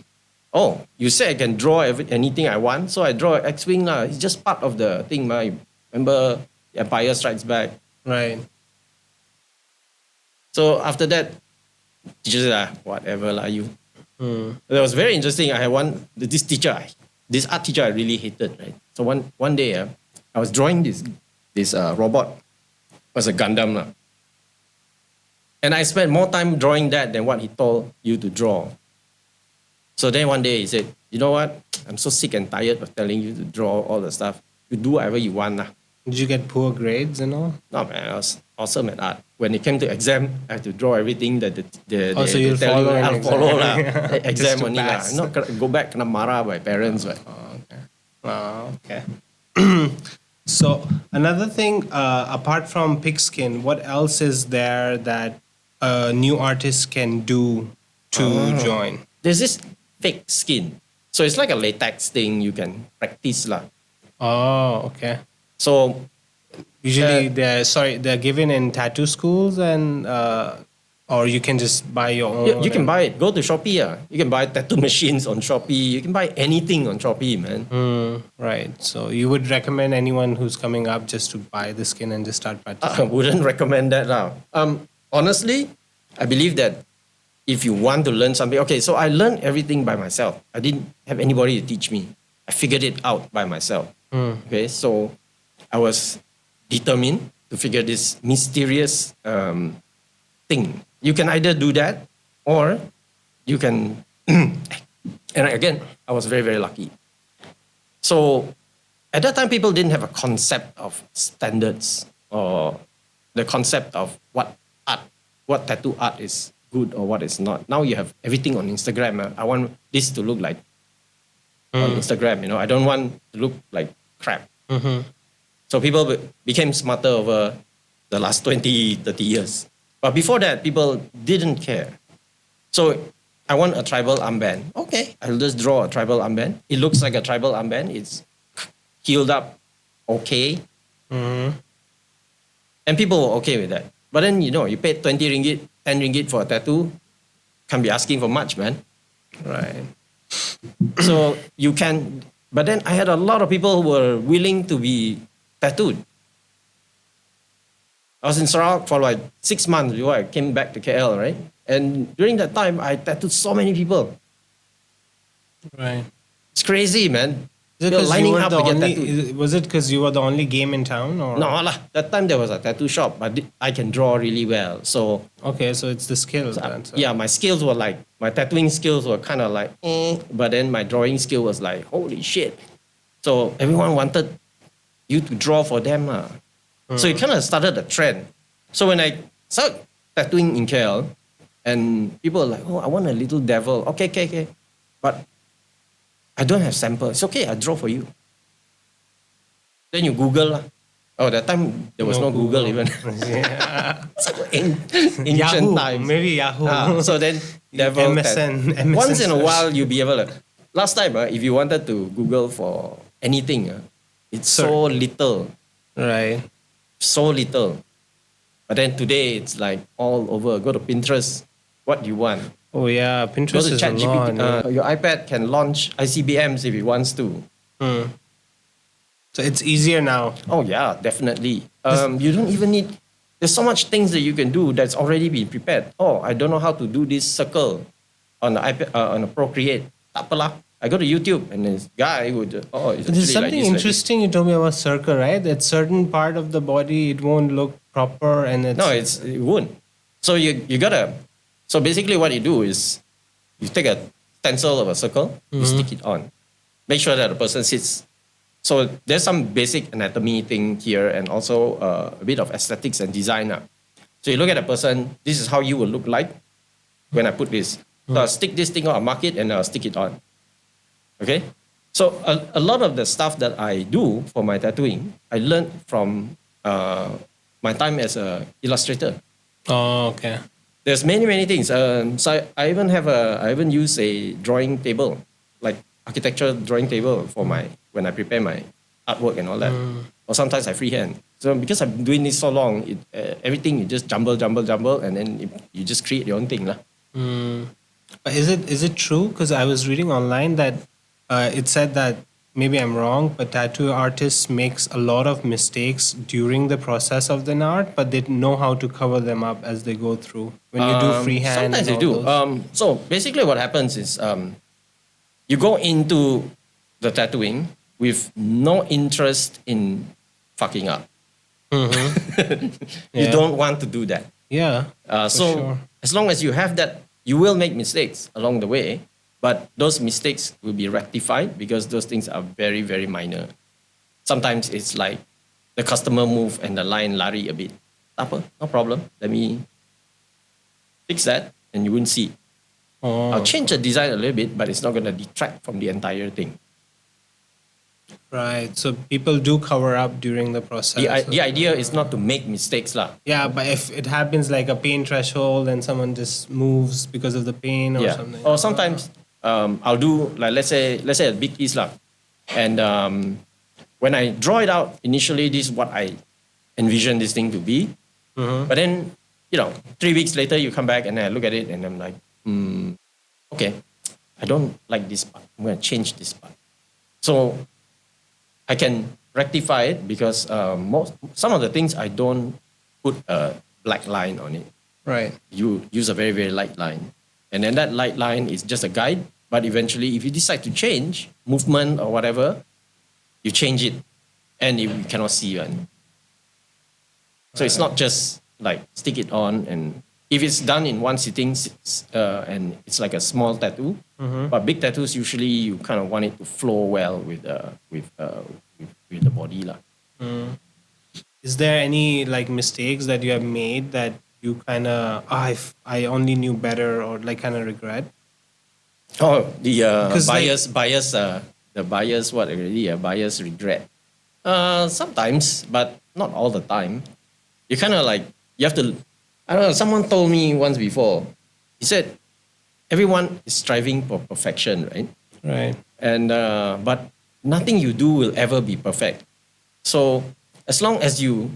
Oh, you said I can draw anything I want, so I draw X-wing lah. It's just part of the thing, ma. Remember, Empire Strikes Back. Right. So after that, teacher said, whatever lah, you. That was very interesting. I had this art teacher I really hated, right? So one day, I was drawing this robot. It was a Gundam lah. And I spent more time drawing that than what he told you to draw. So then one day he said, you know what? I'm so sick and tired of telling you to draw all the stuff. You do whatever you want lah. Did you get poor grades and all? No, man, I was awesome at art. When it came to exam, I had to draw everything that they you'll tell follow you. an I'll exam. follow lah. Just Exam to only lah. pass. Not go back kena marah by parents. But. Okay. So another thing, apart from pigskin, what else is there that a new artist can do to join? There's this fake skin. So it's like a latex thing you can practice lah. Oh, okay. So Usually they're given in tattoo schools and or you can just buy your own. you can buy it. Go to Shopee. You can buy tattoo machines on Shopee. You can buy anything on Shopee, man. Right. So you would recommend anyone who's coming up just to buy the skin and just start practicing? I wouldn't recommend that now. Honestly, I believe that if you want to learn something, okay, so I learned everything by myself. I didn't have anybody to teach me. I figured it out by myself. Okay, so I was determined to figure this mysterious thing. You can either do that or you can, and again, I was very, very lucky. So at that time, people didn't have a concept of standards or the concept of what tattoo art is good or what is not. Now you have everything on Instagram. I want this to look like on Instagram. I don't want to look like crap. So people became smarter over the last 20, 30 years. But before that, people didn't care. So I want a tribal armband. Okay, I'll just draw a tribal armband. It looks like a tribal armband. It's healed up okay. And people were okay with that. But then, you paid 20 ringgit, 10 ringgit for a tattoo. Can't be asking for much, man. Right. So you can, but then I had a lot of people who were willing to be tattooed. I was in Sarawak for like 6 months before I came back to KL, right? And during that time, I tattooed so many people. Right. It's crazy, man. Is it You're 'cause lining you were up the to get only? tattooed. Was it because you were the only game in town, or No lah. That time there was a tattoo shop, but I can draw really well. So okay, so it's the skill. Then, so. yeah, my skills were like my tattooing skills were kind of like, but then my drawing skill was like holy shit. So everyone wanted you to draw for them lah. So it kind of started a trend. So when I started tattooing in KL, and people were like, oh, I want a little devil. Okay. But I don't have sample. It's okay, I draw for you. Then you Google lah. Oh, that time there was no Google even. Yeah. Ancient Yahoo, times. maybe Yahoo. So then devil MSN once in a search. while you'll be able to. Last time, if you wanted to Google for anything, it's so little. Right. So little. But then today it's like all over. Go to Pinterest. What do you want? Oh yeah, Go Pinterest to is a lot. ChatGPT. Your iPad can launch ICBMs if it wants to. So it's easier now. Oh yeah, definitely. You don't even need. There's so much things that you can do that's already been prepared. Oh, I don't know how to do this circle on the iPad on a Procreate. Tak apalah. I go to YouTube and this guy would. It's There's actually something like this, interesting you told me about circle, right? That certain part of the body it won't look proper, and it's No, it won't. So you gotta. So basically, what you do is you take a stencil of a circle, you stick it on. Make sure that the person sits. So there's some basic anatomy thing here, and also a bit of aesthetics and design. So you look at a person. This is how you will look like when I put this. So I'll stick this thing on, I'll mark it, and I'll stick it on. Okay. So a lot of the stuff that I do for my tattooing, I learned from my time as a illustrator. Oh, okay. There's many things. So I even use a drawing table, like architecture drawing table for when I prepare my artwork and all that. Or sometimes I freehand. So because I've been doing this so long, everything you just jumble, and then you just create your own thing lah. But is it true? Because I was reading online that it said that maybe I'm wrong, but tattoo artists makes a lot of mistakes during the process of the art, but they know how to cover them up as they go through. When you do freehand, Sometimes and you all do. those. So basically, what happens is you go into the tattooing with no interest in fucking up. You Yeah. don't want to do that. Yeah. So sure. as long as you have that, you will make mistakes along the way, but those mistakes will be rectified because those things are very, very minor. Sometimes it's like the customer move and the line lari a bit. Apa, no problem. Let me fix that and you won't see. I'll change the design a little bit, but it's not going to detract from the entire thing. Right. So people do cover up during the process. The idea is not to make mistakes lah. Yeah, but if it happens like a pain threshold and someone just moves because of the pain or something. Or sometimes I'll do like let's say a big piece lah, and when I draw it out initially, this is what I envision this thing to be. But then 3 weeks later you come back and I look at it and I'm like, okay, I don't like this part. I'm gonna change this part. So I can rectify it because some of the things I don't put a black line on it. Right. You use a very, very light line. And then that light line is just a guide. But eventually, if you decide to change movement or whatever, you change it and you cannot see it. So it's not just like stick it on, and if it's done in one sitting and it's like a small tattoo, but big tattoos usually you kind of want it to flow well with the body lah. Is there any like mistakes that you have made that you kind of I only knew better or like kind of regret? Oh, the 'Cause, buyer's regret. Sometimes, but not all the time. You kind of like you have to. I don't know. Someone told me once before. He said, everyone is striving for perfection, right? Right. And but nothing you do will ever be perfect. So as long as you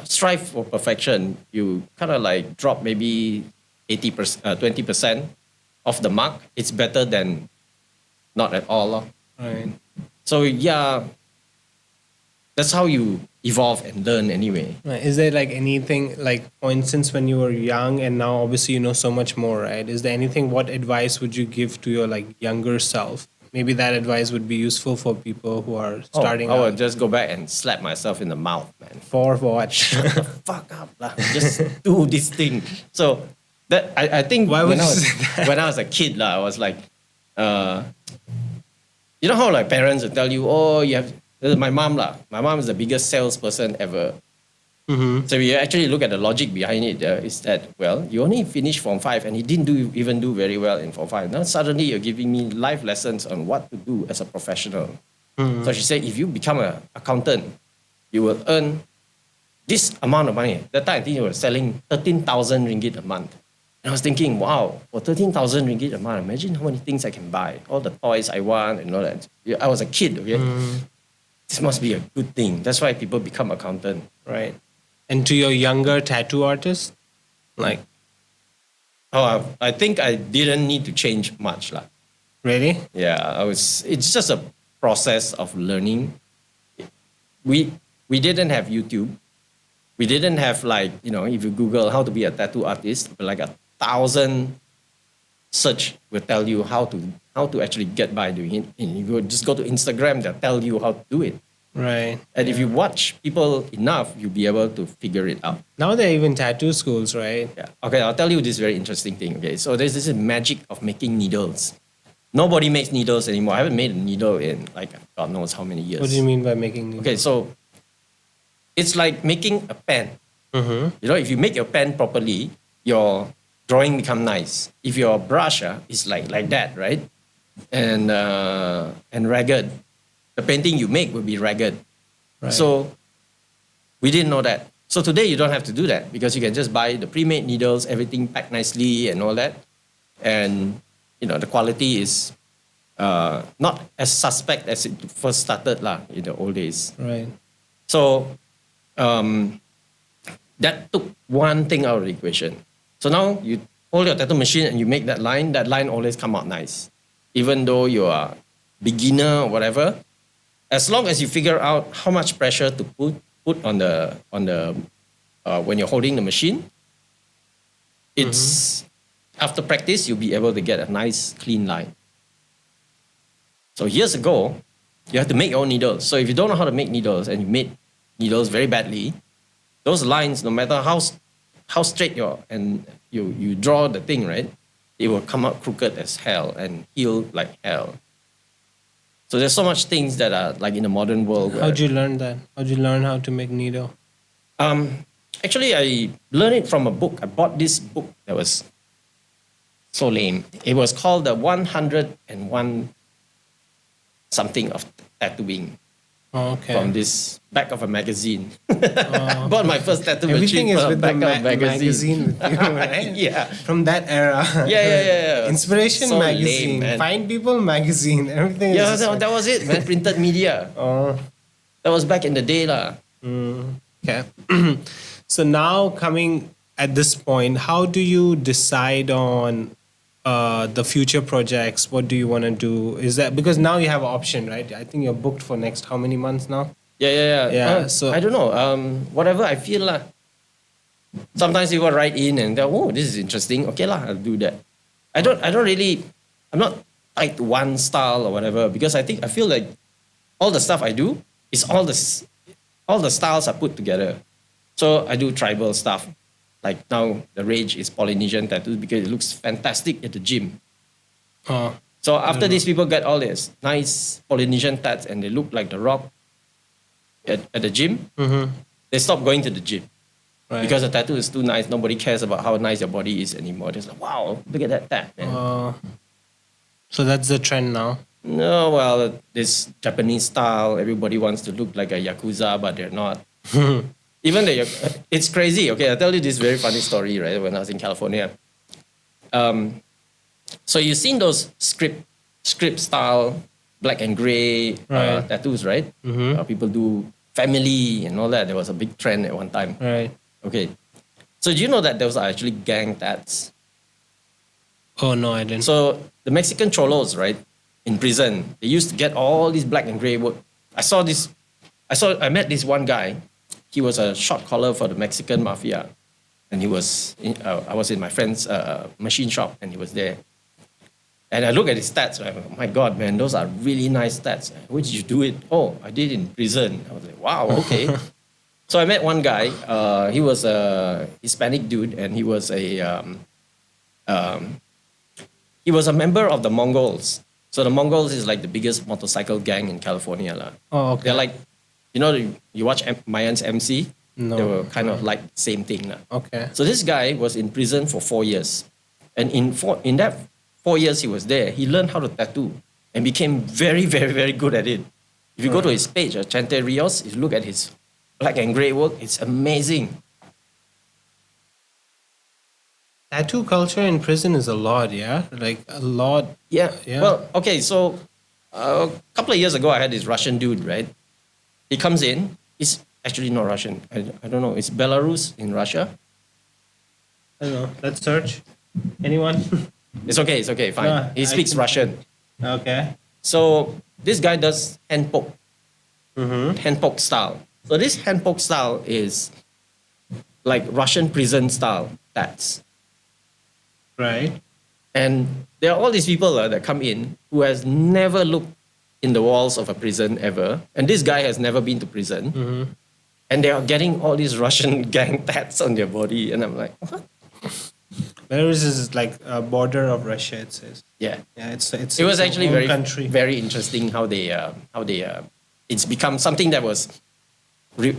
strive for perfection, you kind of like drop maybe 80%, 20% of the mark. It's better than not at all. Lor. Right. So yeah, that's how you evolve and learn anyway. Right. Is there like anything like, for instance, when you were young and now obviously you know so much more, right? Is there anything? What advice would you give to your like younger self? maybe that advice would be useful for people who are starting I out. would just go back and slap myself in the mouth, man. For what? Shut the fuck up, lah. Just do this thing. So that I think Why would when I you was say that? when I was a kid, lah, I was like, you know how like parents will tell you, oh, you have my mom, lah. My mom is the biggest salesperson ever. So you actually look at the logic behind it, is that, well, you only finished Form 5 and he didn't even do very well in Form 5. Now suddenly you're giving me life lessons on what to do as a professional. So she said, if you become an accountant, you will earn this amount of money. That time I think you were selling 13,000 ringgit a month. And I was thinking, wow, for 13,000 ringgit a month, imagine how many things I can buy. All the toys I want and all that. I was a kid, okay? This must be a good thing. That's why people become accountant. Right. And to your younger tattoo artist, like, I think I didn't need to change much, lah. really? Yeah, it's just a process of learning. We didn't have YouTube. We didn't have, like, you know, if you Google how to be a tattoo artist, like 1,000 search will tell you how to actually get by doing it. And you just go to Instagram, they'll tell you how to do it. Right. And if you watch people enough, you'll be able to figure it out. Now there are even tattoo schools, right? Yeah. Okay, I'll tell you this very interesting thing. Okay, so there's this magic of making needles. Nobody makes needles anymore. I haven't made a needle in like God knows how many years. What do you mean by making needles? Okay, so it's like making a pen. You know, if you make your pen properly, your drawing become nice. If your brush is like that, right, and ragged, the painting you make will be ragged. Right. So we didn't know that. So today you don't have to do that because you can just buy the pre-made needles, everything packed nicely and all that, and you know the quality is not as suspect as it first started lah in the old days. Right. So that took one thing out of the equation. So now you hold your tattoo machine and you make that line always come out nice. Even though you are beginner or whatever, as long as you figure out how much pressure to put on the when you're holding the machine, it's after practice you'll be able to get a nice clean line. So years ago, you have to make your own needles. So if you don't know how to make needles and you made needles very badly, those lines, no matter how straight you draw the thing, right, it will come out crooked as hell and heal like hell. So there's so much things that are like in the modern world. How'd you learn that? How'd you learn how to make needle? Actually, I learned it from a book. I bought this book that was so lame. It was called the 101 something of tattooing. Oh, okay. From this back of a magazine. I bought my first tattoo Everything machine is from with back the of a magazine. with you, right? Yeah. From that era. Yeah. Inspiration So magazine. lame, man. Find People magazine. Everything Yeah, is just that was it, man. Printed media. Oh. That was back in the day, lah. Okay. So now coming at this point, how do you decide on the future projects? What do you want to do? Is that because now you have an option, right? I think you're booked for next how many months now? Yeah. Yeah, so- I don't know. Whatever I feel lah. Sometimes people write in and they're, oh, this is interesting. Okay lah, I'll do that. I'm not tied to one style or whatever because I feel like all the stuff I do is all the styles are put together. So I do tribal stuff. Like now the rage is Polynesian tattoos because it looks fantastic at the gym. Oh, So after these people get all this nice Polynesian tats and they look like the Rock at the gym, they stop going to the gym. right. Because the tattoo is too nice. Nobody cares about how nice your body is anymore. They're like, wow, look at that tat, man. So that's the trend now. No, well, this Japanese style, everybody wants to look like a Yakuza, but they're not. Even it's crazy. Okay, I'll tell you this very funny story, right? When I was in California. So you've seen those script style, black and gray Right. tattoos, right? People do family and all that. There was a big trend at one time. Right. Okay. So do you know that those are actually gang tats? Oh, no, I didn't. So the Mexican cholos, right, in prison, they used to get all these black and gray work. I met this one guy. He was a shot caller for the Mexican mafia. And I was in my friend's machine shop and he was there. And I look at his stats, right? Oh my God, man, those are really nice stats. Where did you do it? Oh, I did it in prison. I was like, wow, okay. So I met one guy. He was a Hispanic dude, and um, he was a member of the Mongols. So the Mongols is like the biggest motorcycle gang in California, lah. Oh, okay. They're like, you watch Mayan's MC. No. They were kind of like same thing, lah. Okay. So this guy was in prison for 4 years, and in that 4 years he was there, he learned how to tattoo and became very, very, very good at it. If you go to his page, Chante Rios, you look at his black and gray work, it's amazing. Tattoo culture in prison is a lot, yeah? Like a lot. Yeah. Yeah. Well, okay, so a couple of years ago, I had this Russian dude, right? He comes in. He's actually not Russian. I don't know. It's Belarus in Russia. I don't know. Let's search. Anyone? It's okay, fine. No, He speaks Russian. Okay. So this guy does hand poke. Mm-hmm. Hand poke style. So this hand poke style is like Russian prison style tats. Right. And there are all these people that come in who has never looked in the walls of a prison ever. And this guy has never been to prison. Mm-hmm. And they are getting all these Russian gang tats on their body. And I'm like, what? Belarus is like a border of Russia, it says. Yeah. Yeah, it was actually very, country. very interesting how it's become something that was look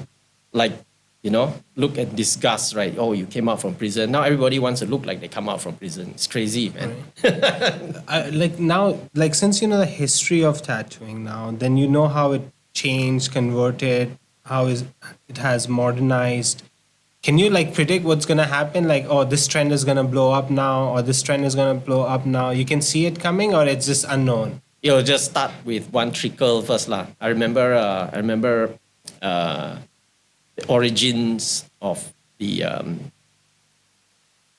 at disgust, right? Oh, you came out from prison. Now everybody wants to look like they come out from prison. It's crazy, man. Right. Since you know the history of tattooing now, then you know how it changed, converted, it has modernized. Can you predict what's gonna happen? This trend is gonna blow up now, or this trend is gonna blow up now. You can see it coming, or it's just unknown. You'll just start with one trickle first, lah. I remember the origins of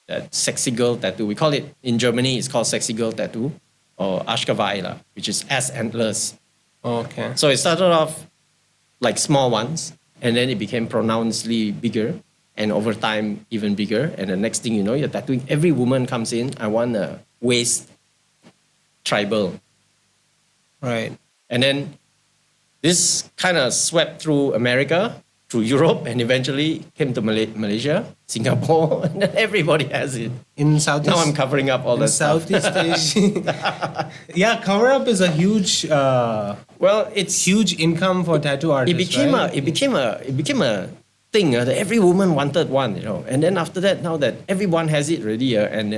that sexy girl tattoo. We call it in Germany. It's called sexy girl tattoo, or Ashkavai, which is ass antlers. Okay. So it started off like small ones, and then it became pronouncedly bigger, and over time even bigger. And the next thing you know, you're tattooing. Every woman comes in, I want a waist tribal. Right. And then this kind of swept through America, through Europe, and eventually came to Malaysia, Singapore, and then everybody has it. In Southeast. Now I'm covering up all that stuff. Southeast Asia. Yeah, cover up is a huge. It's huge income for tattoo artists. It became a thing that every woman wanted one, And then after that, now that everyone has it already, and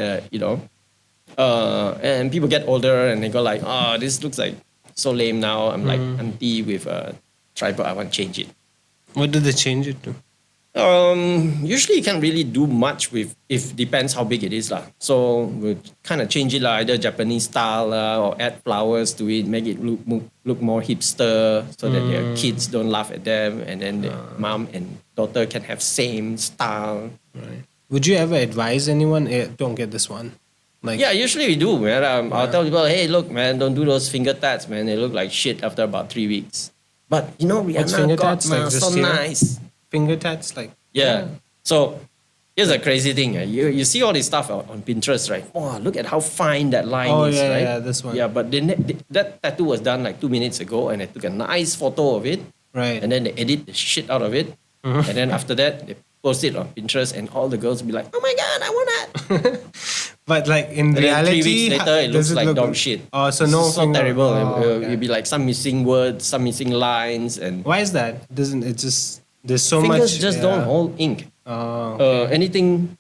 people get older and they go like, oh, this looks like so lame now. I'm like auntie with a tribal. I want to change it. What do they change it to? Usually you can't really do much if depends how big it is, lah. So we'll kind of change it, either Japanese style or add flowers to it, make it look more hipster, so that their kids don't laugh at them, and then the mom and daughter can have same style. Right. Would you ever advise anyone? Don't get this one. Yeah, usually we do, man. I'll tell people, hey, look, man, don't do those finger tats, man. They look like shit after about 3 weeks. But we are finger tats? so nice. Finger tats, Yeah. So here's a crazy thing. You see all this stuff on Pinterest, right? Oh, look at how fine that line is, right? Yeah, this one. Yeah, but that tattoo was done 2 minutes ago, and I took a nice photo of it. Right. And then they edit the shit out of it. And then after that, they post it on Pinterest, and all the girls be like, oh my God, I want that. But in and reality, 3 weeks later, it looks like dog shit. Oh, so no. It's so terrible. Okay. It'll be like some missing words, some missing lines, and why is that? Doesn't it just there's so fingers much? just don't hold ink. Oh, okay. Anything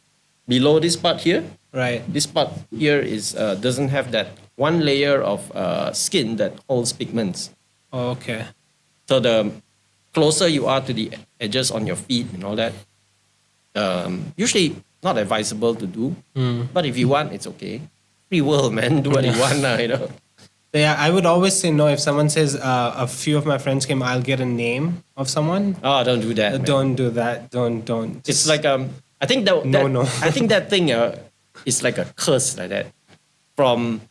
below this part here, right? This part here is doesn't have that one layer of skin that holds pigments. Oh, okay. So the closer you are to the edges on your feet and all that, usually not advisable to do. But if you want, it's okay. Free will, man. Do what you want, Yeah, I would always say no. If someone says a few of my friends came, I'll get a name of someone. Oh, don't do that. Don't do that. Don't. It's like I think that No. I think that thing is like a curse like that. From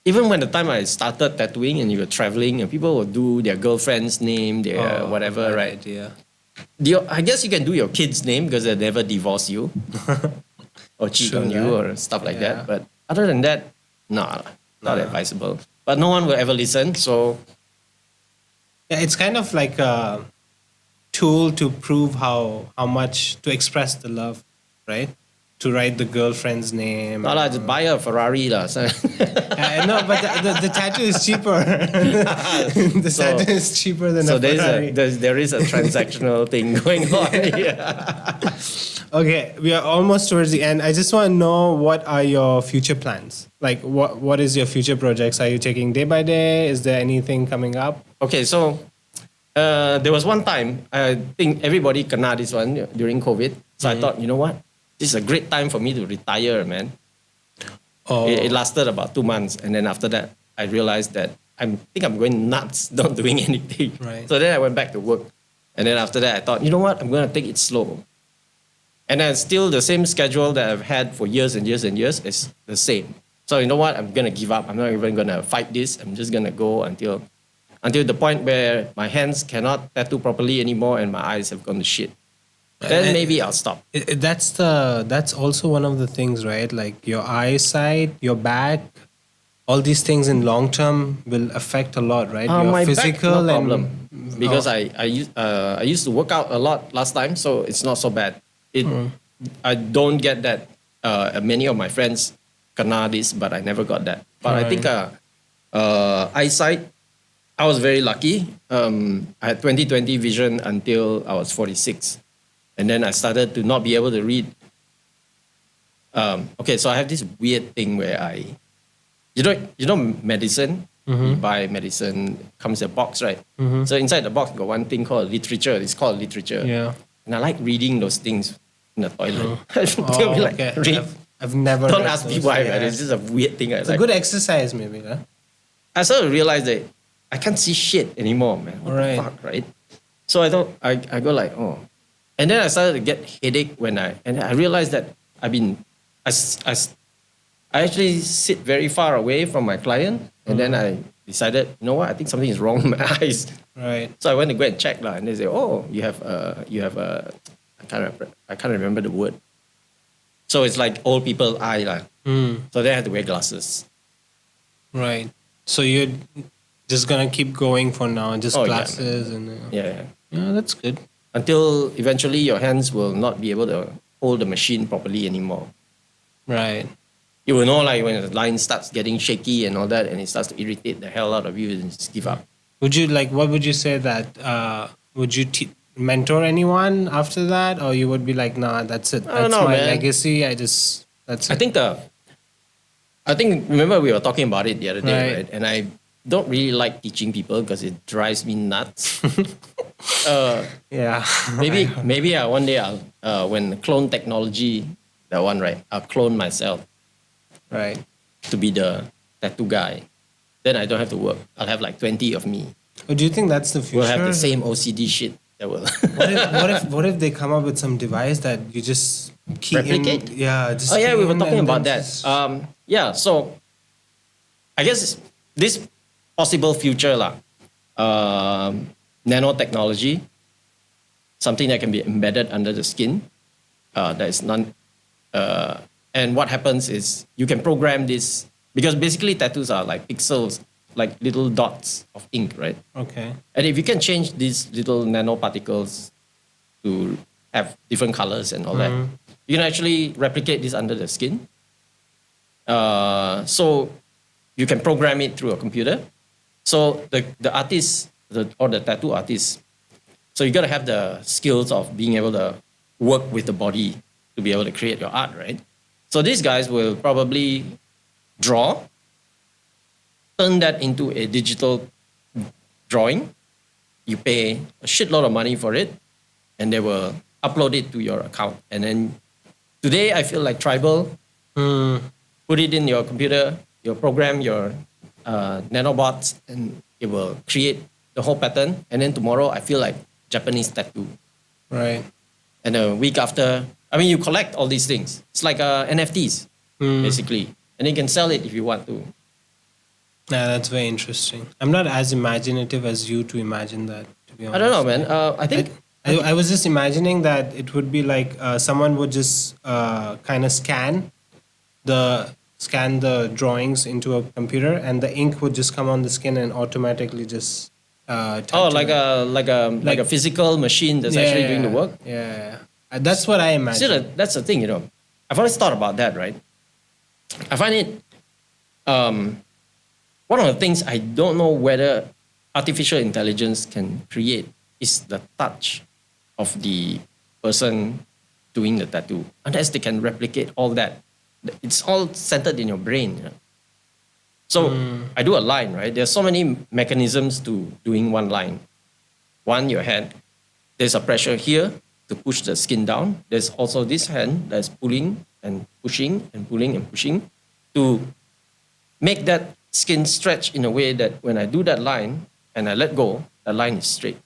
even when the time I started tattooing and you were traveling, and people would do their girlfriend's name, their whatever, right? Yeah. I guess you can do your kid's name because they never divorce you or cheat on you or stuff like that. But Other than that, nah, not advisable. But no one will ever listen. So Yeah, it's kind of like a tool to prove how much to express the love, right? To write the girlfriend's name. no lah, just buy a Ferrari lah. So, No, but the tattoo is cheaper. The So- tattoo is cheaper than so a Ferrari. there is a transactional thing going on here. Okay, we are almost towards the end. I just want to know, what are your future plans? Like, what is your future projects? Are you taking day by day? Is there anything coming up? Okay, so there was one time, I think everybody kena this one during COVID. So I thought, you know what? This is a great time for me to retire, man. Oh, It lasted about 2 months. And then after that, I realized that I think I'm going nuts not doing anything. Right. So then I went back to work. And then after that, I thought, you know what? I'm going to take it slow. And then still the same schedule that I've had for years and years and years is the same. So you know what? I'm going to give up. I'm not even going to fight this. I'm just going to go until the point where my hands cannot tattoo properly anymore and my eyes have gone to shit. Then maybe I'll stop. That's also one of the things, right? Like your eyesight, your back, all these things in long term will affect a lot, right? Your My physical back, no problem. and Because I used to work out a lot last time, so it's not so bad. I don't get that. Many of my friends kena this, but I never got that. But I think eyesight, I was very lucky. I had 20/20 vision until I was 46. And then I started to not be able to read. Okay, so I have this weird thing where you know medicine? You buy medicine, comes in a box, right? So inside the box, got one thing called literature. It's called literature. yeah. And I like reading those things in the toilet. Oh, They'll be like, okay. read. I've never. Don't read ask me those, why, yeah. man. It's just a weird thing. It's a good exercise, maybe. Huh? I started to realize that I can't see shit anymore, man. What Right. the fuck, right? So I thought I go like, oh. And then I started to get headache and I realized that I actually sit very far away from my client, and then I decided, you know what, I think something is wrong with my eyes. Right. So I went to go and check lah, and they say, oh, you have I can't remember the word. So it's like old people eye lah. So they had to wear glasses. Right. So you're just gonna keep going for now, just Oh, yeah, glasses and. Yeah. Yeah, that's good. Until eventually your hands will not be able to hold the machine properly anymore. Right. You will know like when the line starts getting shaky and all that, and it starts to irritate the hell out of you, and just give up. Would you what would you say that, would you mentor anyone after that, or you would be like, nah, that's it. I don't That's know, my man. legacy. That's it. I think remember we were talking about it the other day, Right. right? And I don't really like teaching people because it drives me nuts. Yeah. maybe one day I'll when clone technology, that one, right? I'll clone myself Right. to be the tattoo guy. Then I don't have to work. I'll have like 20 of me. Or do you think that's the future? We'll have the same OCD shit that will What if they come up with some device that you just key Replicate? in? Yeah. Just Oh yeah, key we were in talking and about then that. just- Yeah, so I guess this possible future nanotechnology, something that can be embedded under the skin, that is and what happens is you can program this, because basically tattoos are like pixels, like little dots of ink, right? Okay. And if you can change these little nanoparticles to have different colors and all that, you can actually replicate this under the skin. So you can program it through a computer. So the artist, or the tattoo artist, so you got to have the skills of being able to work with the body to be able to create your art, right? So these guys will probably draw, turn that into a digital drawing. You pay a shitload of money for it, and they will upload it to your account. And then today, I feel like Tribal, put it in your computer, you program your nanobots, and it will create the whole pattern. And then tomorrow, I feel like Japanese tattoo. Right. And a week after, you collect all these things. It's like NFTs, basically. And you can sell it if you want to. Yeah, that's very interesting. I'm not as imaginative as you to imagine that, to be honest. I don't know, man. I think I was just imagining that it would be like someone would just kind of scan the scan the drawings into a computer, and the ink would just come on the skin and automatically just Oh, tattoo like it. like a physical machine that's actually doing the work. Yeah. That's what I See, imagine. that's the thing, I've always thought about that, right? I find it one of the things I don't know whether artificial intelligence can create is the touch of the person doing the tattoo. Unless they can replicate all that. It's all centered in your brain. So I do a line, right? There's so many mechanisms to doing one line. One, your hand. There's a pressure here to push the skin down. There's also this hand that's pulling and pushing and pulling and pushing to make that skin stretch in a way that when I do that line and I let go, the line is straight.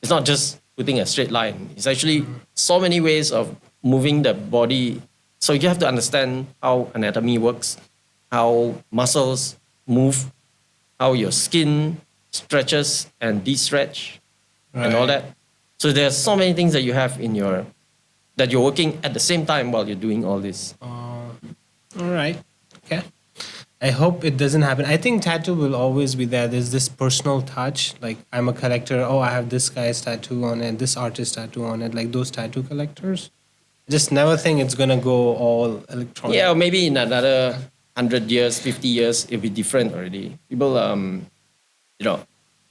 It's not just putting a straight line. It's actually so many ways of moving the body. So you have to understand how anatomy works, how muscles move, how your skin stretches and de-stretch and all that. So there's so many things that you have in that you're working at the same time while you're doing all this. All right. Okay. I hope it doesn't happen. I think tattoo will always be there. There's this personal touch. Like I'm a collector. Oh, I have this guy's tattoo on it, this artist tattoo on it. Like those tattoo collectors. Just never think it's gonna go all electronic. Yeah, or maybe in another 100 years, 50 years, it'll be different already. People, I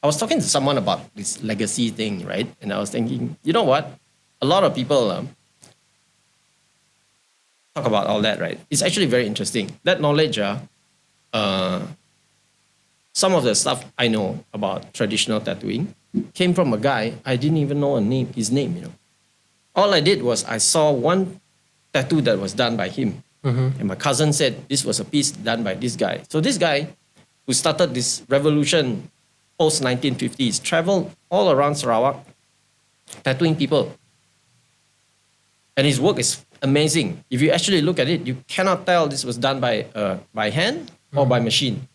was talking to someone about this legacy thing, right? And I was thinking, you know what? A lot of people talk about all that, right? It's actually very interesting. That knowledge, some of the stuff I know about traditional tattooing came from a guy I didn't even know his name. All I did was I saw one tattoo that was done by him. And my cousin said this was a piece done by this guy. So this guy who started this revolution post 1950s traveled all around Sarawak tattooing people. And his work is amazing. If you actually look at it, you cannot tell this was done by hand or by machine.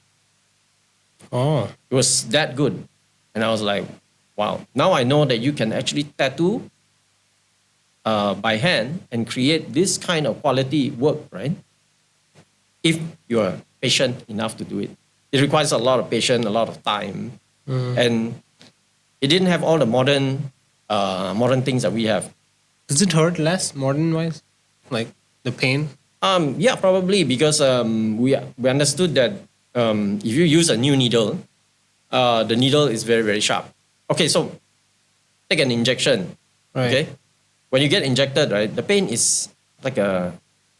Oh. It was that good. And I was like, wow. Now I know that you can actually tattoo by hand and create this kind of quality work, right? If you're patient enough to do it. It requires a lot of patience, a lot of time. And it didn't have all the modern things that we have. Does it hurt less modern wise? Like the pain? Yeah, probably because we understood that if you use a new needle, the needle is very, very sharp. Okay, so take an injection. Right. Okay, when you get injected, right, the pain is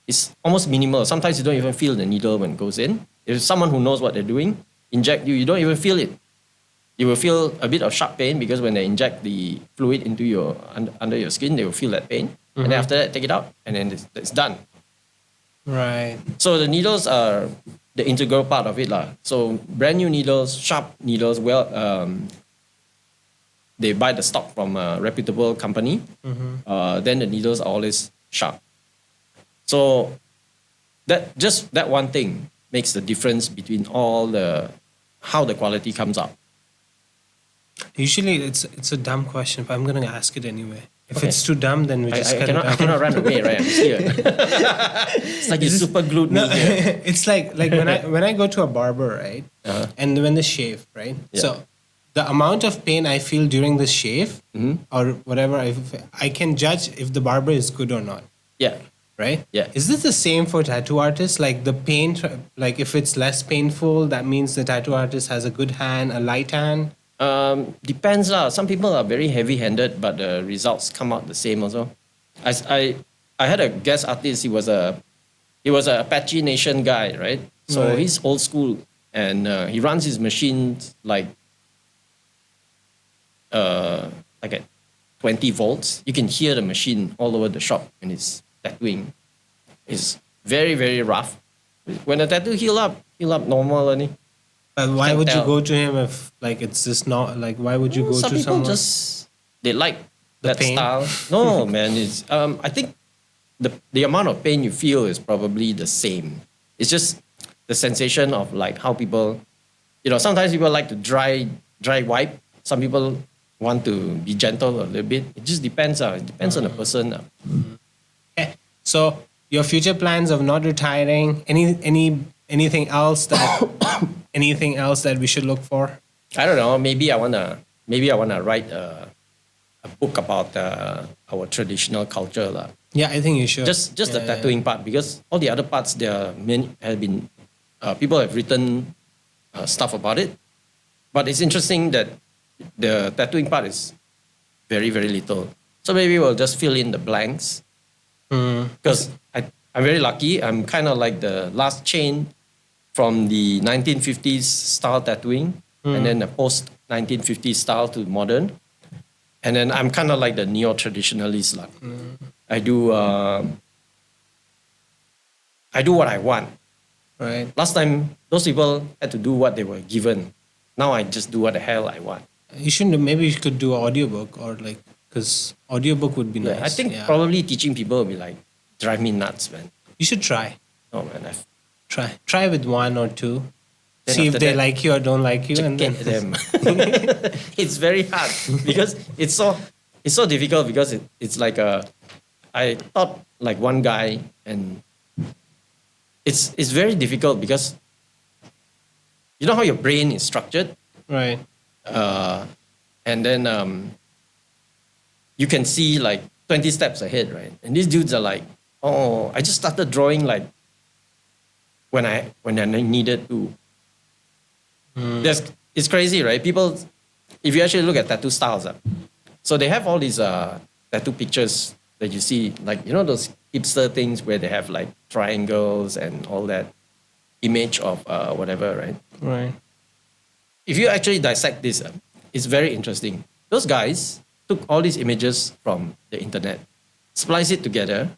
it's almost minimal. Sometimes you don't even feel the needle when it goes in. If someone who knows what they're doing inject you, you don't even feel it. You will feel a bit of sharp pain because when they inject the fluid into your under your skin, they will feel that pain. And then after that, take it out, and then it's done. Right. So the needles are the integral part of it, lah. So brand new needles, sharp needles, they buy the stock from a reputable company. Then the needles are always sharp. So that one thing makes the difference between how the quality comes up. Usually it's a dumb question, but I'm gonna ask it anyway. If it's too dumb, then we just I cannot run away, right? I'm here. It's like you super glued me here. It's like when I go to a barber, right? And when they shave, right? Yeah. So the amount of pain I feel during the shave or whatever, I can judge if the barber is good or not. Yeah. Right? Yeah. Is this the same for tattoo artists? Like the pain, like if it's less painful, that means the tattoo artist has a good hand, a light hand. Depends lah. Some people are very heavy-handed, but the results come out the same also. I had a guest artist. He was a Apache Nation guy, right? So Right. he's old school, and he runs his machines like at 20 volts. You can hear the machine all over the shop when it's tattooing. It's very, very rough. When the tattoo heal up normal only. But why Can't would you tell. go to him if like it's just not like why would you go Some to people someone? they like The that pain? style. No, man, it's I think the amount of pain you feel is probably the same. It's just the sensation of like how people, sometimes people like to dry wipe. Some people want to be gentle a little bit. It just depends. It depends on the person. Okay. So your future plans of not retiring? Anything else that anything else that we should look for? I don't know. Maybe I wanna write a book about our traditional culture lah. Yeah, I think you should. Just the tattooing part, because all the other parts there are many have been people have written stuff about it, but it's interesting that the tattooing part is very very little. So maybe we'll just fill in the blanks, because I'm very lucky. I'm kind of like the last chain from the 1950s style tattooing, and then the post 1950s style to modern. And then I'm kind of like the neo-traditionalist. Like. I do what I want. Right. Last time, those people had to do what they were given. Now I just do what the hell I want. You shouldn't. Maybe you could do an audiobook, or like, because audiobook would be nice. I think probably teaching people will be like, drive me nuts, man. You should try. Oh man, Try with one or two. Then See if after they that, like you or don't like you, and then get them. It's very hard because it's so difficult, because it's like I thought like one guy, and it's very difficult because you know how your brain is structured, right. and then you can see like 20 steps ahead, right? And these dudes are like, oh, I just started drawing like when I needed to. It's crazy, right? People, if you actually look at tattoo styles, so they have all these tattoo pictures that you see, like, you know, those hipster things where they have like triangles and all that image of whatever, right? Right. If you actually dissect this, it's very interesting. Those guys took all these images from the internet, spliced it together,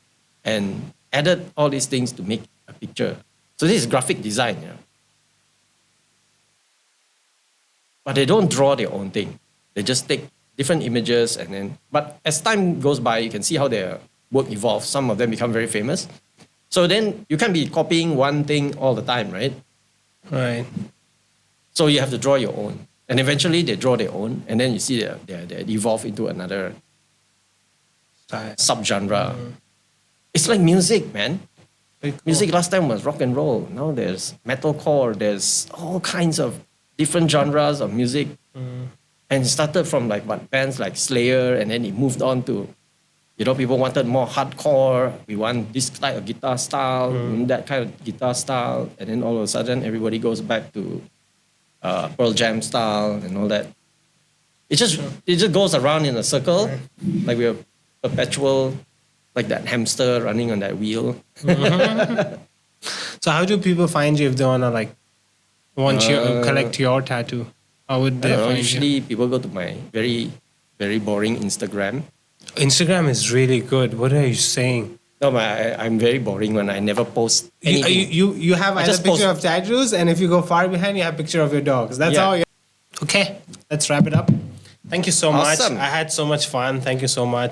and added all these things to make a picture. So this is graphic design, you know. But they don't draw their own thing. They just take different images and then, but as time goes by, you can see how their work evolves. Some of them become very famous. So then you can't be copying one thing all the time, right? Right. So you have to draw your own. And eventually they draw their own, and then you see they evolve into another subgenre. It's like music, man. Very cool. Music last time was rock and roll. Now there's metalcore. There's all kinds of different genres of music. And it started from like bands like Slayer, and then it moved on to, you know, people wanted more hardcore. We want this type of guitar style, that kind of guitar style. And then all of a sudden everybody goes back to Pearl Jam style and all that. It just goes around in a circle, like we're perpetual, like that hamster running on that wheel. So how do people find you if they wanna like collect your tattoo? How would they find usually people go to my very, very boring Instagram. you? Instagram is really good. What are you saying? No, I'm very boring when I never post anything. You have either just picture post- of tattoos, and if you go far behind, you have picture of your dogs. That's Yeah. all. Okay, let's wrap it up. Thank you so much. Awesome. I had so much fun. Thank you so much.